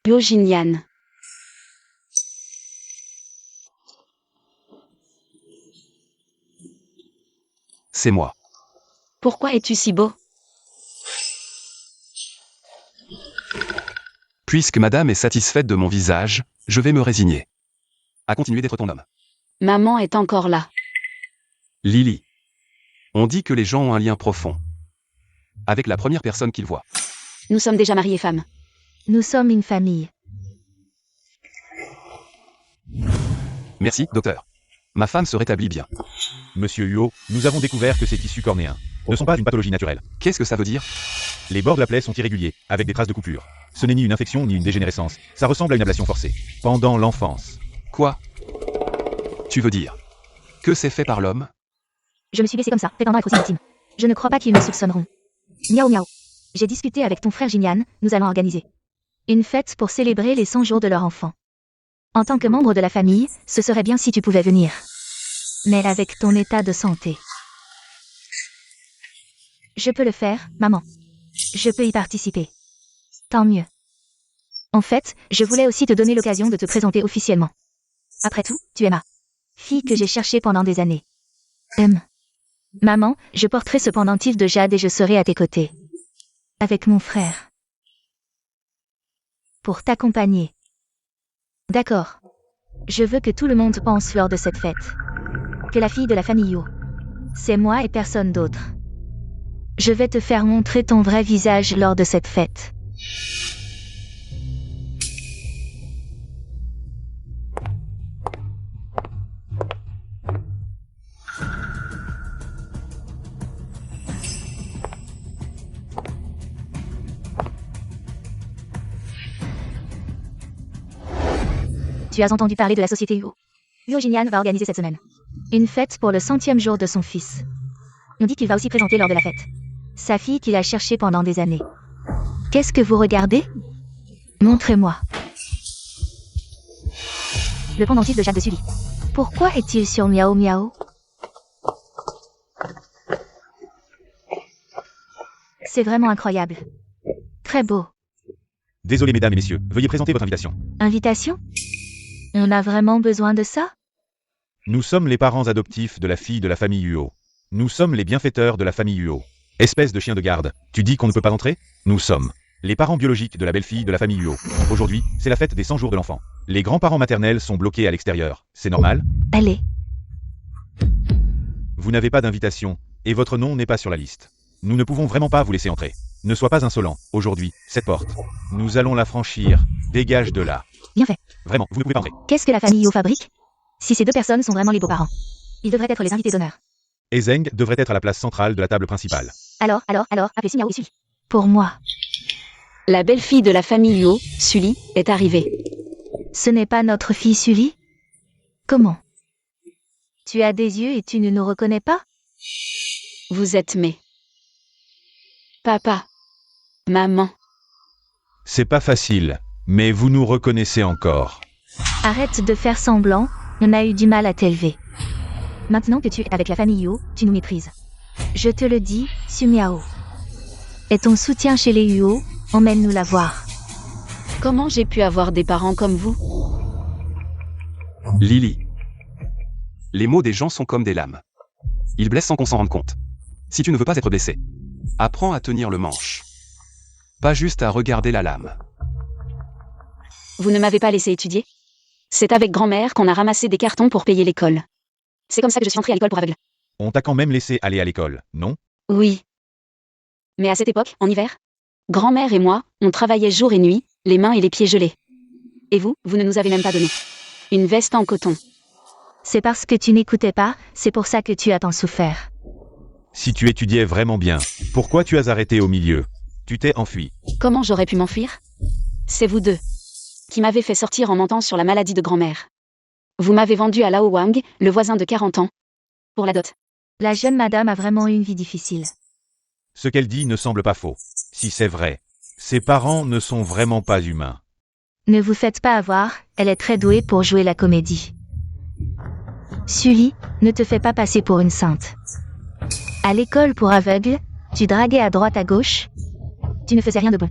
Yo Jinyan. C'est moi. Pourquoi es-tu si beau? Puisque madame est satisfaite de mon visage, je vais me résigner. À continuer d'être ton homme. Maman est encore là. Lily. On dit que les gens ont un lien profond. Avec la première personne qu'ils voient. Nous sommes déjà mariés femmes. Nous sommes une famille. Merci, docteur. Ma femme se rétablit bien. Monsieur Huo, nous avons découvert que ces tissus cornéens ne sont pas une pathologie naturelle. Qu'est-ce que ça veut dire? Les bords de la plaie sont irréguliers, avec des traces de coupure. Ce n'est ni une infection ni une dégénérescence, ça ressemble à une ablation forcée. Pendant l'enfance. Quoi? Tu veux dire que c'est fait par l'homme? Je me suis laissé comme ça, prétendant être aussi intime. Je ne crois pas qu'ils me soupçonneront. Miaou miaou. J'ai discuté avec ton frère Jinyan, nous allons organiser une fête pour célébrer les 100 jours de leur enfant. En tant que membre de la famille, ce serait bien si tu pouvais venir. Mais avec ton état de santé. Je peux le faire, maman. Je peux y participer. Tant mieux. En fait, je voulais aussi te donner l'occasion de te présenter officiellement. Après tout, tu es ma fille que j'ai cherchée pendant des années. Maman, je porterai ce pendentif de jade et je serai à tes côtés. Avec mon frère. Pour t'accompagner. D'accord. Je veux que tout le monde pense lors de cette fête. Que la fille de la famille Yo. C'est moi et personne d'autre. Je vais te faire montrer ton vrai visage lors de cette fête. Tu as entendu parler de la société Huo. Huo Jinyan va organiser cette semaine une fête pour le 100e jour de son fils. On dit qu'il va aussi présenter lors de la fête sa fille qu'il a cherchée pendant des années. Qu'est-ce que vous regardez? Montrez-moi. Le pendentif de jade de Sully. Pourquoi est-il sur Miao Miao? C'est vraiment incroyable. Très beau. Désolé mesdames et messieurs, veuillez présenter votre invitation. Invitation? On a vraiment besoin de ça? Nous sommes les parents adoptifs de la fille de la famille Huo. Nous sommes les bienfaiteurs de la famille Huo. Espèce de chien de garde, tu dis qu'on ne peut pas entrer? Nous sommes les parents biologiques de la belle-fille de la famille Huo. Aujourd'hui, c'est la fête des 100 jours de l'enfant. Les grands-parents maternels sont bloqués à l'extérieur. C'est normal? Allez. Vous n'avez pas d'invitation, et votre nom n'est pas sur la liste. Nous ne pouvons vraiment pas vous laisser entrer. Ne sois pas insolent. Aujourd'hui, cette porte, nous allons la franchir. Dégage de là. Bien fait. Vraiment, vous ne pouvez pas entrer. Qu'est-ce que la famille Yo fabrique? Si ces deux personnes sont vraiment les beaux-parents, ils devraient être les invités d'honneur. Ezeng devrait être à la place centrale de la table principale. Alors, appelez Miao et Sully. Pour moi, La belle-fille de la famille Huo, Sully, est arrivée. ce n'est pas notre fille Sully? Comment? Tu as des yeux et tu ne nous reconnais pas? Vous êtes mes papa, maman. C'est pas facile, mais vous nous reconnaissez encore. Arrête de faire semblant, on a eu du mal à t'élever. Maintenant que tu es avec la famille Huo, tu nous méprises. Je te le dis, Sumiao. Et ton soutien chez les Huo, emmène-nous la voir. Comment j'ai pu avoir des parents comme vous? Lily. Les mots des gens sont comme des lames. Ils blessent sans qu'on s'en rende compte. Si tu ne veux pas être blessé, apprends à tenir le manche. Pas juste à regarder la lame. Vous ne m'avez pas laissé étudier? C'est avec grand-mère qu'on a ramassé des cartons pour payer l'école. C'est comme ça que je suis entrée à l'école pour aveugles. On t'a quand même laissé aller à l'école, non? Oui. Mais à cette époque, en hiver, grand-mère et moi, on travaillait jour et nuit, les mains et les pieds gelés. Et vous ne nous avez même pas donné une veste en coton. C'est parce que tu n'écoutais pas, c'est pour ça que tu as tant souffert. Si tu étudiais vraiment bien, pourquoi tu as arrêté au milieu? Tu t'es enfui. Comment j'aurais pu m'enfuir? C'est vous deux qui m'avez fait sortir en mentant sur la maladie de grand-mère. Vous m'avez vendu à Lao Wang, le voisin de 40 ans, pour la dot. La jeune madame a vraiment eu une vie difficile. Ce qu'elle dit ne semble pas faux. Si c'est vrai, ses parents ne sont vraiment pas humains. Ne vous faites pas avoir, elle est très douée pour jouer la comédie. Sully, ne te fais pas passer pour une sainte. À l'école pour aveugles, tu draguais à droite à gauche. Tu ne faisais rien de bon.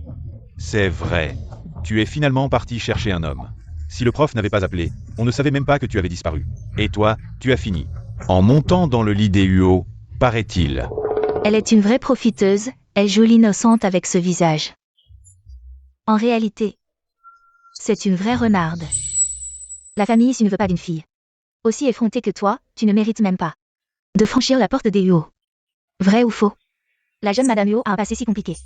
C'est vrai. Tu es finalement parti chercher un homme. Si le prof n'avait pas appelé, on ne savait même pas que tu avais disparu. Et toi, tu as fini en montant dans le lit des Huo, paraît-il. Elle est une vraie profiteuse, elle joue l'innocente avec ce visage. En réalité, c'est une vraie renarde. La famille ici ne veut pas d'une fille. Aussi effrontée que toi, tu ne mérites même pas de franchir la porte des Huo. Vrai ou faux? La jeune Madame Huo a un passé si compliqué.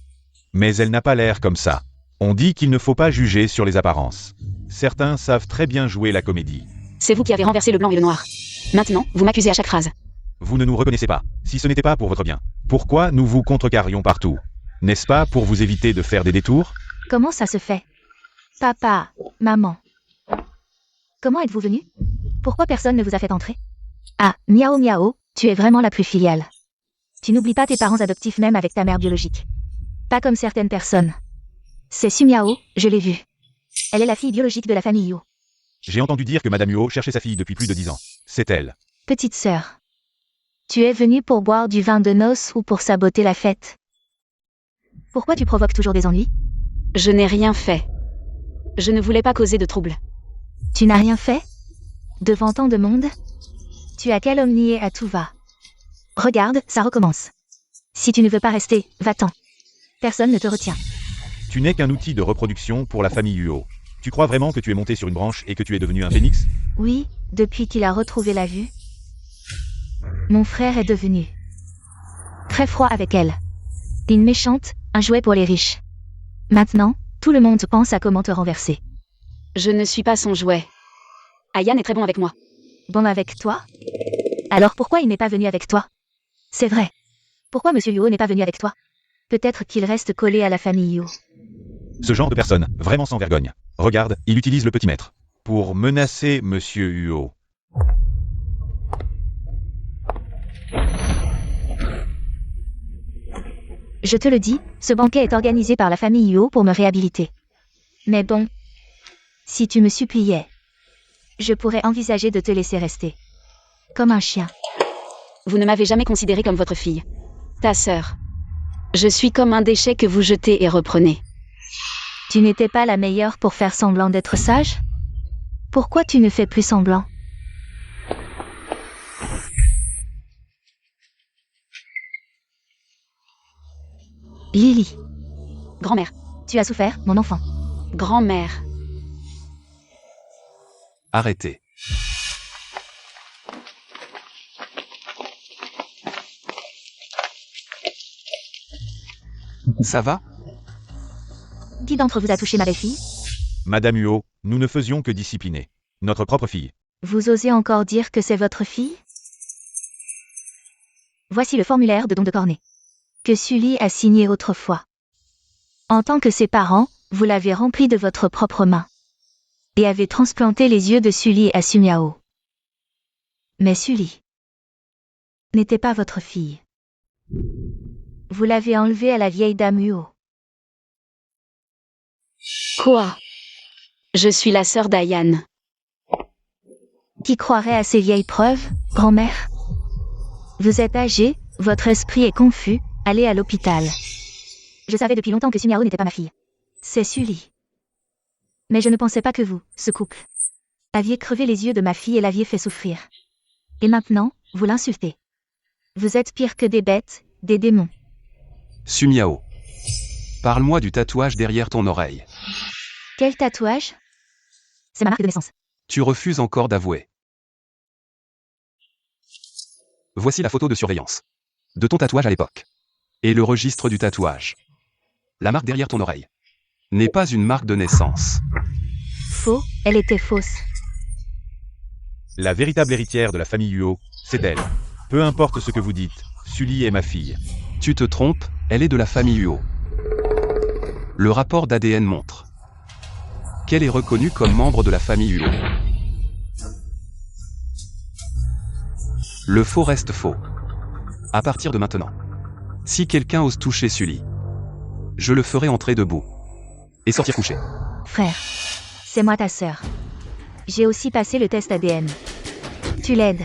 Mais elle n'a pas l'air comme ça. On dit qu'il ne faut pas juger sur les apparences. Certains savent très bien jouer la comédie. C'est vous qui avez renversé le blanc et le noir. Maintenant, vous m'accusez à chaque phrase. Vous ne nous reconnaissez pas. Si ce n'était pas pour votre bien, pourquoi nous vous contrecarrions partout? N'est-ce pas pour vous éviter de faire des détours? Comment ça se fait? Papa, maman. Comment êtes-vous venus? Pourquoi personne ne vous a fait entrer? Ah, Miao Miao, tu es vraiment la plus filiale. Tu n'oublies pas tes parents adoptifs même avec ta mère biologique. Pas comme certaines personnes. C'est Su Miao, je l'ai vue. Elle est la fille biologique de la famille Huo. J'ai entendu dire que Madame Huo cherchait sa fille depuis plus de 10 ans. C'est elle. Petite sœur. Tu es venue pour boire du vin de noces ou pour saboter la fête? Pourquoi tu provoques toujours des ennuis? Je n'ai rien fait. Je ne voulais pas causer de troubles. Tu n'as rien fait? Devant tant de monde? Tu as calomnié à tout va. Regarde, ça recommence. Si tu ne veux pas rester, va-t'en. Personne ne te retient. Tu n'es qu'un outil de reproduction pour la famille Huo. Tu crois vraiment que tu es monté sur une branche et que tu es devenu un phénix? Oui, depuis qu'il a retrouvé la vue. Mon frère est devenu très froid avec elle. Une méchante, un jouet pour les riches. Maintenant, tout le monde pense à comment te renverser. Je ne suis pas son jouet. Ayan est très bon avec moi. Bon avec toi? Alors pourquoi il n'est pas venu avec toi? C'est vrai. Pourquoi Monsieur Huo n'est pas venu avec toi? Peut-être qu'il reste collé à la famille Huo. Ce genre de personne, vraiment sans vergogne. Regarde, il utilise le petit maître pour menacer Monsieur Huo. Je te le dis, ce banquet est organisé par la famille Huo pour me réhabiliter. Mais bon, si tu me suppliais, je pourrais envisager de te laisser rester. Comme un chien. Vous ne m'avez jamais considérée comme votre fille. Ta sœur. Je suis comme un déchet que vous jetez et reprenez. Tu n'étais pas la meilleure pour faire semblant d'être sage? Pourquoi tu ne fais plus semblant? Lily. Grand-mère. Tu as souffert, mon enfant. Grand-mère. Arrêtez. Ça va? Qui d'entre vous a touché ma belle-fille? Madame Huo, nous ne faisions que discipliner notre propre fille. Vous osez encore dire que c'est votre fille? Voici le formulaire de don de cornet que Sully a signé autrefois. En tant que ses parents, vous l'avez rempli de votre propre main et avez transplanté les yeux de Sully à Su Miao. Mais Sully n'était pas votre fille. Vous l'avez enlevée à la vieille dame Huo. Quoi? Je suis la sœur d'Ayan. Qui croirait à ces vieilles preuves, grand-mère? Vous êtes âgée, votre esprit est confus, allez à l'hôpital. Je savais depuis longtemps que Su Miao n'était pas ma fille. C'est Sully. Mais je ne pensais pas que vous, ce couple, aviez crevé les yeux de ma fille et l'aviez fait souffrir. Et maintenant, vous l'insultez. Vous êtes pire que des bêtes, des démons. Su Miao. Parle-moi du tatouage derrière ton oreille. Quel tatouage? C'est ma marque de naissance. Tu refuses encore d'avouer. Voici la photo de surveillance de ton tatouage à l'époque. Et le registre du tatouage. La marque derrière ton oreille n'est pas une marque de naissance. Faux, elle était fausse. La véritable héritière de la famille Huo, c'est elle. Peu importe ce que vous dites, Sully est ma fille. Tu te trompes, elle est de la famille Huo. Le rapport d'ADN montre qu'elle est reconnue comme membre de la famille Huo. Le faux reste faux. À partir de maintenant, si quelqu'un ose toucher Sully, je le ferai entrer debout et sortir couché. Frère, c'est moi ta sœur. J'ai aussi passé le test ADN. Tu l'aides.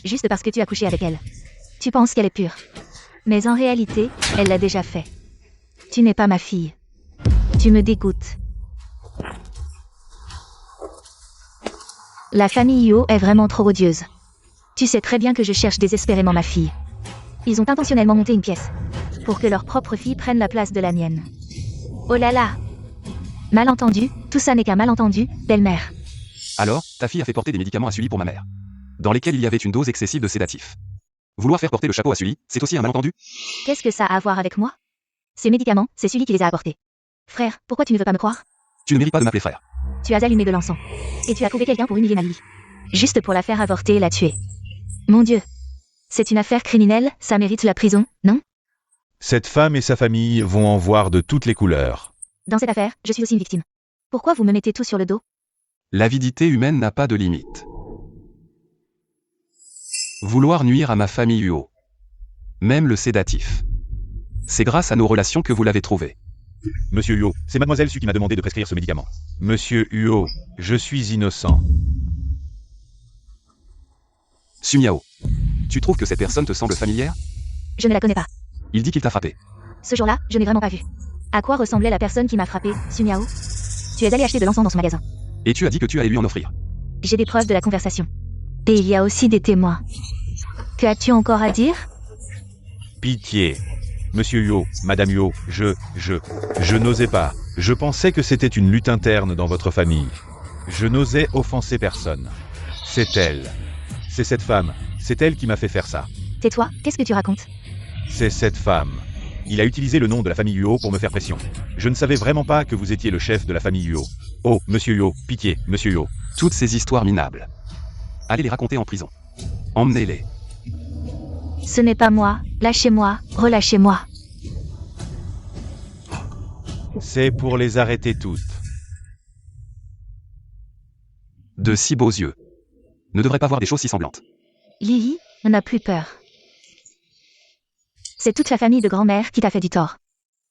Juste parce que tu as couché avec elle. Tu penses qu'elle est pure. Mais en réalité, elle l'a déjà fait. Tu n'es pas ma fille. Tu me dégoûtes. La famille Yo est vraiment trop odieuse. Tu sais très bien que je cherche désespérément ma fille. Ils ont intentionnellement monté une pièce pour que leur propre fille prenne la place de la mienne. Oh là là! Malentendu, tout ça n'est qu'un malentendu, belle-mère. Alors, ta fille a fait porter des médicaments à Sully pour ma mère, dans lesquels il y avait une dose excessive de sédatifs. Vouloir faire porter le chapeau à Sully, c'est aussi un malentendu? Qu'est-ce que ça a à voir avec moi? Ces médicaments, c'est Sully qui les a apportés. Frère, pourquoi tu ne veux pas me croire? Tu ne mérites pas de m'appeler frère. Tu as allumé de l'encens. Et tu as trouvé quelqu'un pour humilier ma Lily. Juste pour la faire avorter et la tuer. Mon Dieu. C'est une affaire criminelle, ça mérite la prison, non? Cette femme et sa famille vont en voir de toutes les couleurs. Dans cette affaire, je suis aussi une victime. Pourquoi vous me mettez tout sur le dos? L'avidité humaine n'a pas de limite. Vouloir nuire à ma famille Huo. Même le sédatif. C'est grâce à nos relations que vous l'avez trouvé. Monsieur Huo, c'est mademoiselle Su qui m'a demandé de prescrire ce médicament. Monsieur Huo, je suis innocent. Sumiao. Tu trouves que cette personne te semble familière? Je ne la connais pas. Il dit qu'il t'a frappé. Ce jour-là, je n'ai vraiment pas vu. À quoi ressemblait la personne qui m'a frappé, Sumiao? Tu es allé acheter de l'encens dans son magasin. Et tu as dit que tu allais lui en offrir. J'ai des preuves de la conversation. Et il y a aussi des témoins. Que as-tu encore à dire? Pitié. Monsieur Huo, Madame Huo, je n'osais pas. Je pensais que c'était une lutte interne dans votre famille. Je n'osais offenser personne. C'est elle. C'est cette femme. C'est elle qui m'a fait faire ça. Tais-toi, qu'est-ce que tu racontes? C'est cette femme. Il a utilisé le nom de la famille Huo pour me faire pression. Je ne savais vraiment pas que vous étiez le chef de la famille Huo. Oh, Monsieur Huo, pitié, Monsieur Huo. Toutes ces histoires minables. Allez les raconter en prison. Emmenez-les. Ce n'est pas moi, lâchez-moi, relâchez-moi. C'est pour les arrêter toutes. De si beaux yeux. Ne devrait pas voir des choses si semblantes. Lily, n'a plus peur. C'est toute la famille de grand-mère qui t'a fait du tort.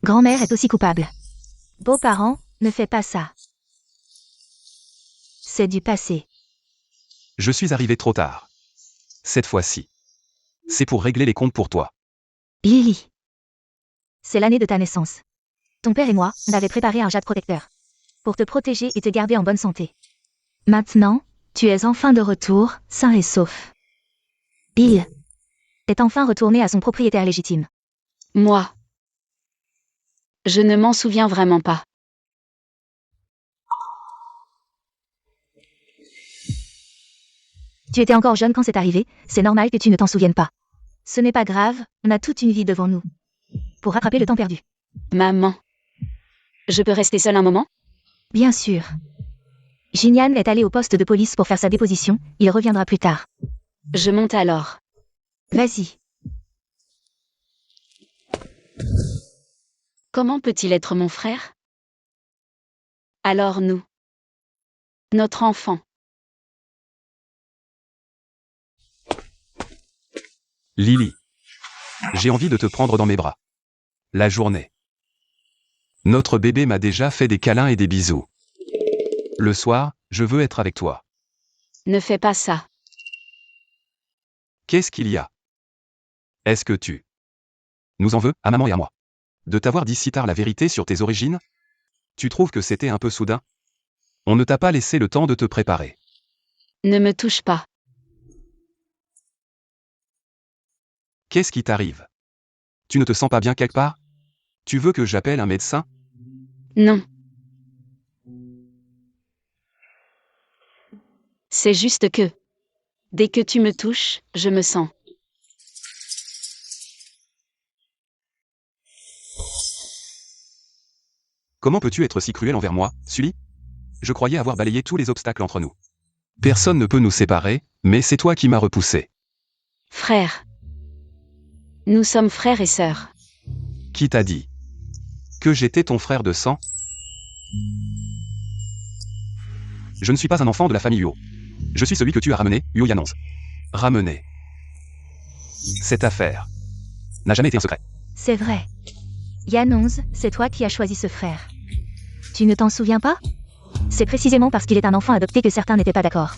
Grand-mère est aussi coupable. Beaux-parents, ne fais pas ça. C'est du passé. Je suis arrivé trop tard. Cette fois-ci. C'est pour régler les comptes pour toi. Lily. C'est l'année de ta naissance. Ton père et moi, on avait préparé un jade protecteur. Pour te protéger et te garder en bonne santé. Maintenant, tu es enfin de retour, sain et sauf. Bill est enfin retourné à son propriétaire légitime. Moi. Je ne m'en souviens vraiment pas. Tu étais encore jeune quand c'est arrivé, c'est normal que tu ne t'en souviennes pas. Ce n'est pas grave, on a toute une vie devant nous. Pour rattraper le temps perdu. Maman. Je peux rester seule un moment? Bien sûr. Jinyan est allé au poste de police pour faire sa déposition, il reviendra plus tard. Je monte alors. Vas-y. Comment peut-il être mon frère? Alors nous. Notre enfant. Lily. J'ai envie de te prendre dans mes bras. La journée. Notre bébé m'a déjà fait des câlins et des bisous. Le soir, je veux être avec toi. Ne fais pas ça. Qu'est-ce qu'il y a? Est-ce que tu nous en veux, à maman et à moi, de t'avoir dit si tard la vérité sur tes origines? Tu trouves que c'était un peu soudain? On ne t'a pas laissé le temps de te préparer. Ne me touche pas. Qu'est-ce qui t'arrive? Tu ne te sens pas bien quelque part? Tu veux que j'appelle un médecin? Non. C'est juste que, dès que tu me touches, je me sens Comment peux-tu être si cruel envers moi, Sully? Je croyais avoir balayé tous les obstacles entre nous. Personne ne peut nous séparer, mais c'est toi qui m'as repoussé. Frère. Nous sommes frères et sœurs. Qui t'a dit que j'étais ton frère de sang? Je ne suis pas un enfant de la famille Uo. Je suis celui que tu as ramené, Uo Yanonze. Ramené. Cette affaire n'a jamais été un secret. C'est vrai. Yanonze, c'est toi qui as choisi ce frère. Tu ne t'en souviens pas? C'est précisément parce qu'il est un enfant adopté que certains n'étaient pas d'accord.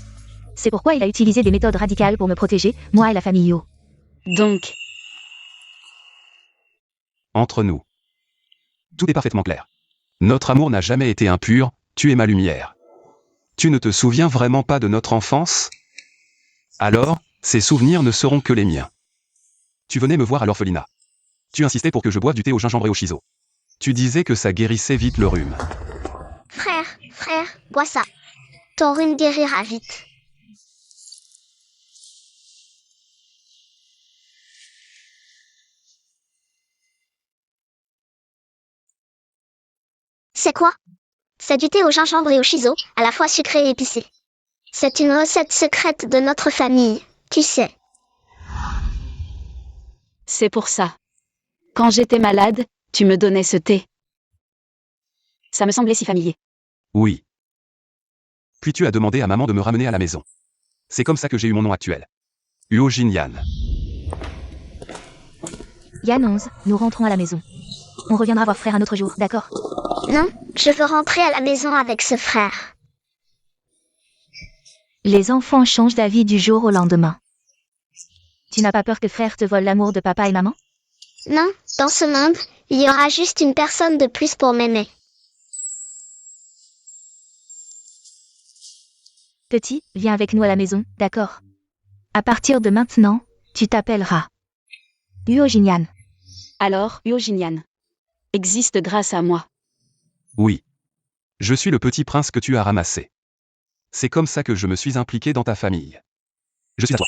C'est pourquoi il a utilisé des méthodes radicales pour me protéger, moi et la famille Yo. Donc, Entre nous, tout est parfaitement clair. Notre amour n'a jamais été impur, tu es ma lumière. Tu ne te souviens vraiment pas de notre enfance? Alors, ces souvenirs ne seront que les miens. Tu venais me voir à l'orphelinat. Tu insistais pour que je boive du thé au gingembre et au shiso. Tu disais que ça guérissait vite le rhume. Frère, bois ça. Ton rhume guérira vite. C'est quoi? C'est du thé au gingembre et au shiso, à la fois sucré et épicé. C'est une recette secrète de notre famille, tu sais. c'est pour ça. Quand j'étais malade, tu me donnais ce thé. Ça me semblait si familier. Oui. Puis tu as demandé à maman de me ramener à la maison. C'est comme ça que j'ai eu mon nom actuel. Uo Jinyan. Yanonze, nous rentrons à la maison. On reviendra voir frère un autre jour, d'accord? Non, je veux rentrer à la maison avec ce frère. Les enfants changent d'avis du jour au lendemain. Tu n'as pas peur que frère te vole l'amour de papa et maman? Non, dans ce monde, il y aura juste une personne de plus pour m'aimer. Petit, viens avec nous à la maison, d'accord? À partir de maintenant, tu t'appelleras Uo Jinyan. Alors, Uo Jinyan existe grâce à moi. Oui. Je suis le petit prince que tu as ramassé. C'est comme ça que je me suis impliqué dans ta famille. Je suis à toi.